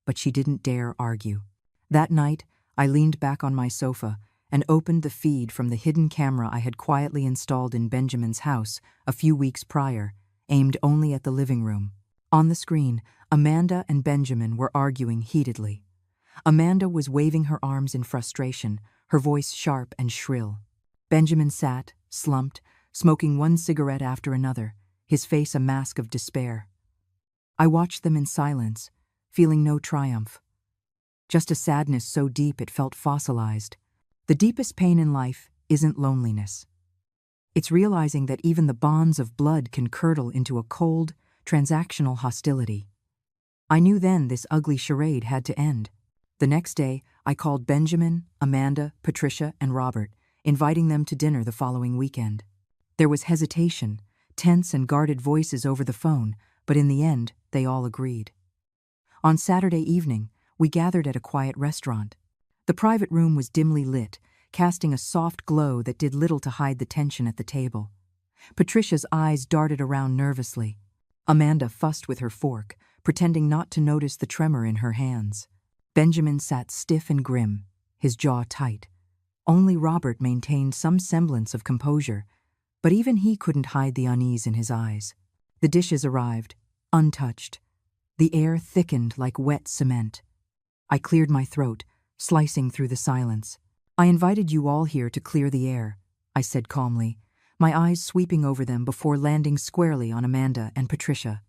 but she didn't dare argue. That night, I leaned back on my sofa and opened the feed from the hidden camera I had quietly installed in Benjamin's house a few weeks prior, aimed only at the living room. On the screen, Amanda and Benjamin were arguing heatedly. Amanda was waving her arms in frustration, her voice sharp and shrill. Benjamin sat, slumped, smoking one cigarette after another, his face a mask of despair. I watched them in silence, feeling no triumph. Just a sadness so deep it felt fossilized. The deepest pain in life isn't loneliness. It's realizing that even the bonds of blood can curdle into a cold, transactional hostility. I knew then this ugly charade had to end. The next day, I called Benjamin, Amanda, Patricia, and Robert, inviting them to dinner the following weekend. There was hesitation, tense and guarded voices over the phone, but in the end, they all agreed. On Saturday evening, we gathered at a quiet restaurant. The private room was dimly lit, casting a soft glow that did little to hide the tension at the table. Patricia's eyes darted around nervously. Amanda fussed with her fork, pretending not to notice the tremor in her hands. Benjamin sat stiff and grim, his jaw tight. Only Robert maintained some semblance of composure, but even he couldn't hide the unease in his eyes. The dishes arrived, untouched. The air thickened like wet cement. I cleared my throat, slicing through the silence. "I invited you all here to clear the air," I said calmly, my eyes sweeping over them before landing squarely on Amanda and Patricia.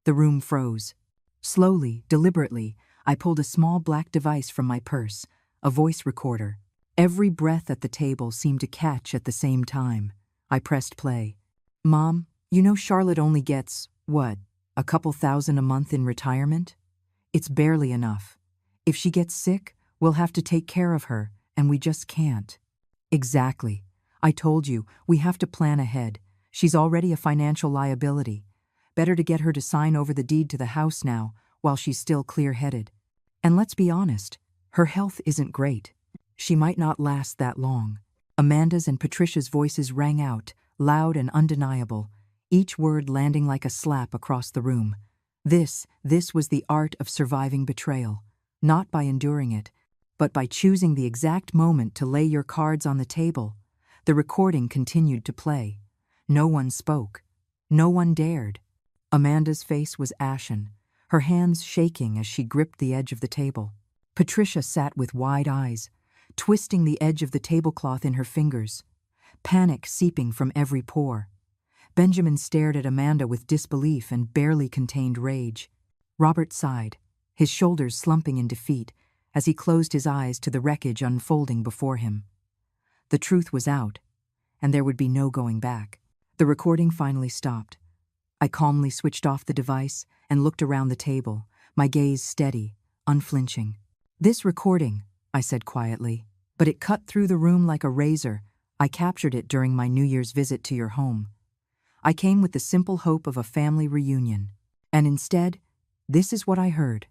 The room froze. Slowly, deliberately, I pulled a small black device from my purse, a voice recorder. Every breath at the table seemed to catch at the same time. I pressed play. "Mom, you know Charlotte only gets, what, a couple thousand a month in retirement? It's barely enough. If she gets sick, we'll have to take care of her, and we just can't." "Exactly. I told you, we have to plan ahead. She's already a financial liability. Better to get her to sign over the deed to the house now, while she's still clear-headed. And let's be honest, her health isn't great. She might not last that long." Amanda's and Patricia's voices rang out, loud and undeniable, each word landing like a slap across the room. This was the art of surviving betrayal, not by enduring it, but by choosing the exact moment to lay your cards on the table. The recording continued to play. No one spoke. No one dared. Amanda's face was ashen, her hands shaking as she gripped the edge of the table. Patricia sat with wide eyes, twisting the edge of the tablecloth in her fingers, panic seeping from every pore. Benjamin stared at Amanda with disbelief and barely contained rage. Robert sighed, his shoulders slumping in defeat as he closed his eyes to the wreckage unfolding before him. The truth was out, and there would be no going back. The recording finally stopped. I calmly switched off the device and looked around the table, my gaze steady, unflinching. "This recording," I said quietly, "but it cut through the room like a razor. I captured it during my New Year's visit to your home. I came with the simple hope of a family reunion. And instead, this is what I heard."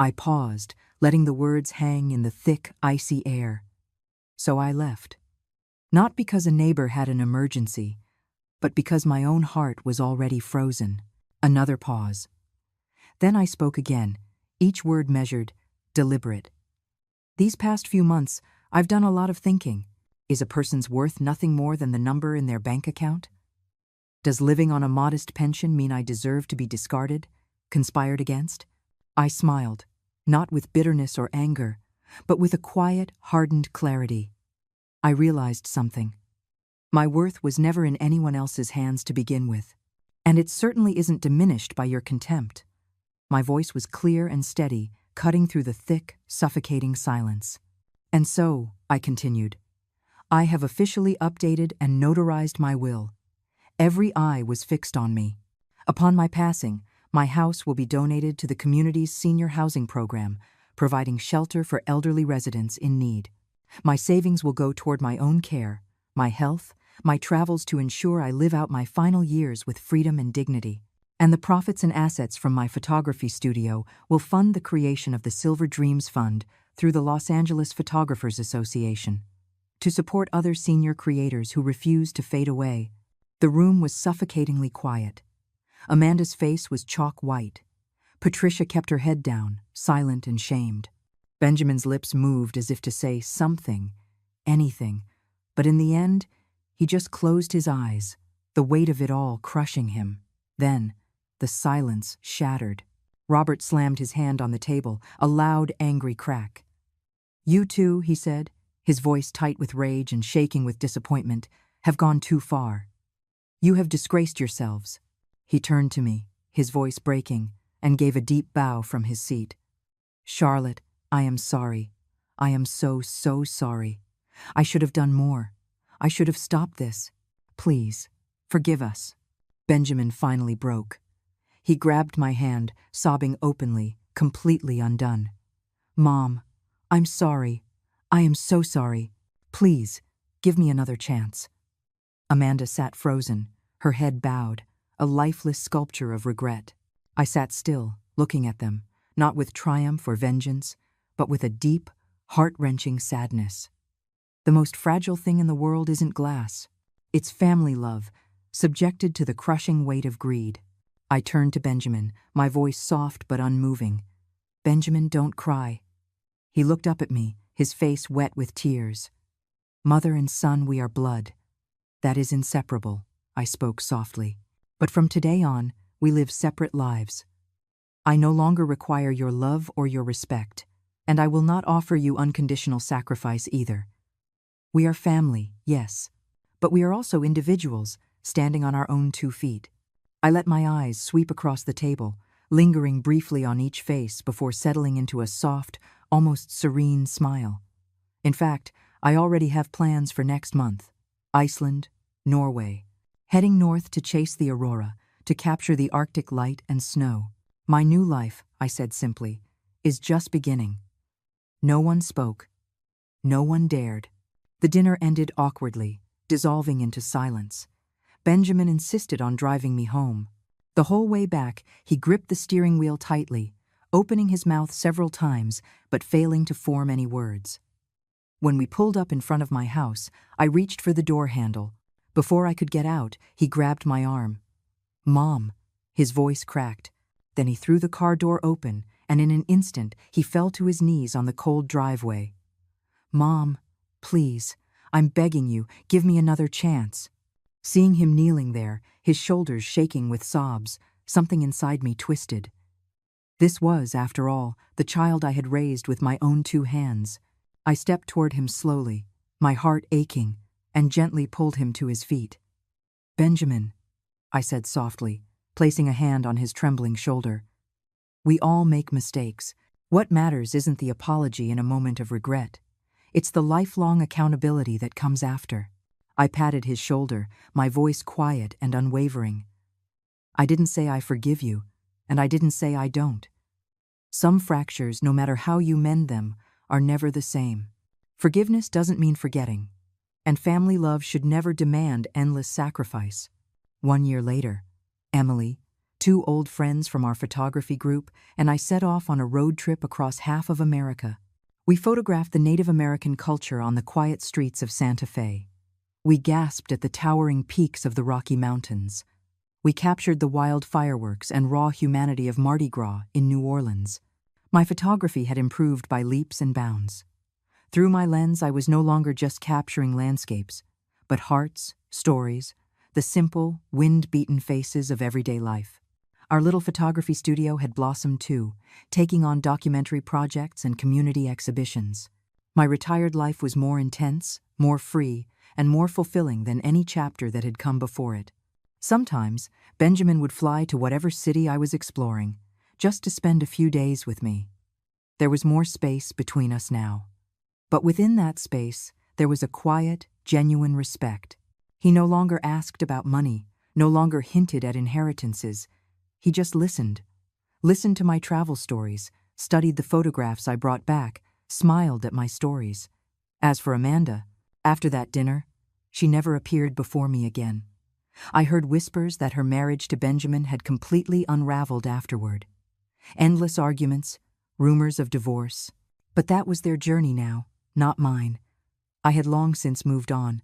I paused, letting the words hang in the thick, icy air. "So I left. Not because a neighbor had an emergency, but because my own heart was already frozen." Another pause. Then I spoke again, each word measured, deliberate. "These past few months, I've done a lot of thinking. Is a person's worth nothing more than the number in their bank account? Does living on a modest pension mean I deserve to be discarded, conspired against?" I smiled, not with bitterness or anger, but with a quiet, hardened clarity. I realized something. My worth was never in anyone else's hands to begin with, and it certainly isn't diminished by your contempt. My voice was clear and steady, cutting through the thick, suffocating silence. "And so," I continued, "I have officially updated and notarized my will. Every eye was fixed on me. Upon my passing, my house will be donated to the community's senior housing program, providing shelter for elderly residents in need. My savings will go toward my own care, my health, my travels to ensure I live out my final years with freedom and dignity. And the profits and assets from my photography studio will fund the creation of the Silver Dreams Fund through the Los Angeles Photographers Association, to support other senior creators who refuse to fade away." The room was suffocatingly quiet. Amanda's face was chalk white. Patricia kept her head down, silent and shamed. Benjamin's lips moved as if to say something, anything, but in the end, he just closed his eyes, the weight of it all crushing him. Then, the silence shattered. Robert slammed his hand on the table, a loud, angry crack. "You two," he said, his voice tight with rage and shaking with disappointment, "have gone too far. You have disgraced yourselves." He turned to me, his voice breaking, and gave a deep bow from his seat. "Charlotte, I am sorry. I am so sorry. I should have done more. I should have stopped this. Please, forgive us." Benjamin finally broke. He grabbed my hand, sobbing openly, completely undone. "Mom, I'm sorry. I am so sorry. Please, give me another chance." Amanda sat frozen, her head bowed, a lifeless sculpture of regret. I sat still, looking at them, not with triumph or vengeance, but with a deep, heart-wrenching sadness. The most fragile thing in the world isn't glass. It's family love, subjected to the crushing weight of greed. I turned to Benjamin, my voice soft but unmoving. "Benjamin, don't cry." He looked up at me, his face wet with tears. "Mother and son, we are blood. That is inseparable," I spoke softly. "But from today on, we live separate lives. I no longer require your love or your respect, and I will not offer you unconditional sacrifice either. We are family, yes, but we are also individuals, standing on our own 2 feet." I let my eyes sweep across the table, lingering briefly on each face before settling into a soft, almost serene smile. In fact, I already have plans for next month. Iceland, Norway. Heading north to chase the aurora, to capture the Arctic light and snow. "My new life," I said simply, "is just beginning." No one spoke. No one dared. The dinner ended awkwardly, dissolving into silence. Benjamin insisted on driving me home. The whole way back, he gripped the steering wheel tightly, opening his mouth several times but failing to form any words. When we pulled up in front of my house, I reached for the door handle. Before I could get out, he grabbed my arm. "Mom," his voice cracked. Then he threw the car door open, and in an instant, he fell to his knees on the cold driveway. "Mom, please, I'm begging you, give me another chance." Seeing him kneeling there, his shoulders shaking with sobs, something inside me twisted. This was, after all, the child I had raised with my own 2 hands. I stepped toward him slowly, my heart aching, and gently pulled him to his feet. "Benjamin," I said softly, placing a hand on his trembling shoulder. "We all make mistakes. What matters isn't the apology in a moment of regret. It's the lifelong accountability that comes after." I patted his shoulder, my voice quiet and unwavering. "I didn't say I forgive you, and I didn't say I don't. Some fractures, no matter how you mend them, are never the same. Forgiveness doesn't mean forgetting, and family love should never demand endless sacrifice." 1 year later, Emily, 2 old friends from our photography group, and I set off on a road trip across half of America. We photographed the Native American culture on the quiet streets of Santa Fe. We gasped at the towering peaks of the Rocky Mountains. We captured the wild fireworks and raw humanity of Mardi Gras in New Orleans. My photography had improved by leaps and bounds. Through my lens, I was no longer just capturing landscapes, but hearts, stories, the simple, wind-beaten faces of everyday life. Our little photography studio had blossomed too, taking on documentary projects and community exhibitions. My retired life was more intense, more free, and more fulfilling than any chapter that had come before it. Sometimes, Benjamin would fly to whatever city I was exploring, just to spend a few days with me. There was more space between us now. But within that space, there was a quiet, genuine respect. He no longer asked about money, no longer hinted at inheritances. He just listened to my travel stories, studied the photographs I brought back, smiled at my stories. As for Amanda, after that dinner, she never appeared before me again. I heard whispers that her marriage to Benjamin had completely unraveled afterward. Endless arguments, rumors of divorce. But that was their journey now, not mine. I had long since moved on.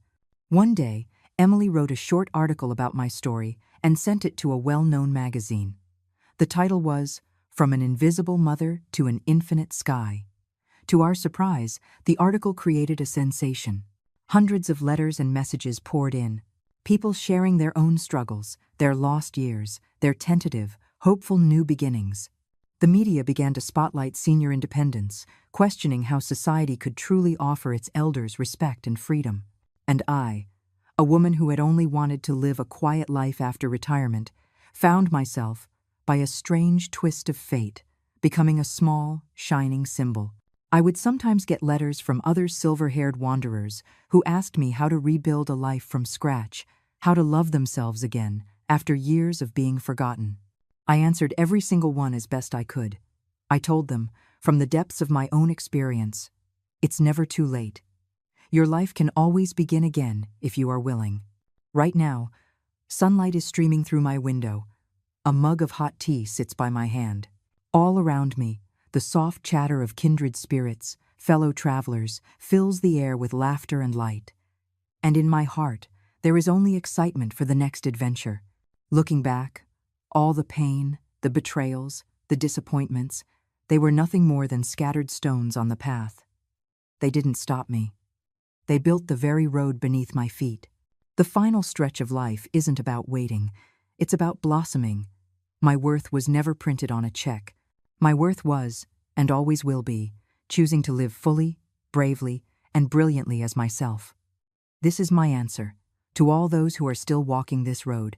One day, Emily wrote a short article about my story and sent it to a well-known magazine. The title was "From an Invisible Mother to an Infinite Sky." To our surprise, the article created a sensation. Hundreds of letters and messages poured in, people sharing their own struggles, their lost years, their tentative, hopeful new beginnings. The media began to spotlight senior independence, questioning how society could truly offer its elders respect and freedom. And I, a woman who had only wanted to live a quiet life after retirement, found myself, by a strange twist of fate, becoming a small, shining symbol. I would sometimes get letters from other silver-haired wanderers who asked me how to rebuild a life from scratch, how to love themselves again after years of being forgotten. I answered every single one as best I could. I told them, from the depths of my own experience, it's never too late. Your life can always begin again if you are willing. Right now, sunlight is streaming through my window. A mug of hot tea sits by my hand. All around me, the soft chatter of kindred spirits, fellow travelers, fills the air with laughter and light. And in my heart, There is only excitement for the next adventure. Looking back, all the pain, the betrayals, the disappointments, they were nothing more than scattered stones on the path. They didn't stop me. They built the very road beneath my feet. The final stretch of life isn't about waiting. It's about blossoming. My worth was never printed on a check. My worth was, and always will be, choosing to live fully, bravely, and brilliantly as myself. This is my answer. To all those who are still walking this road,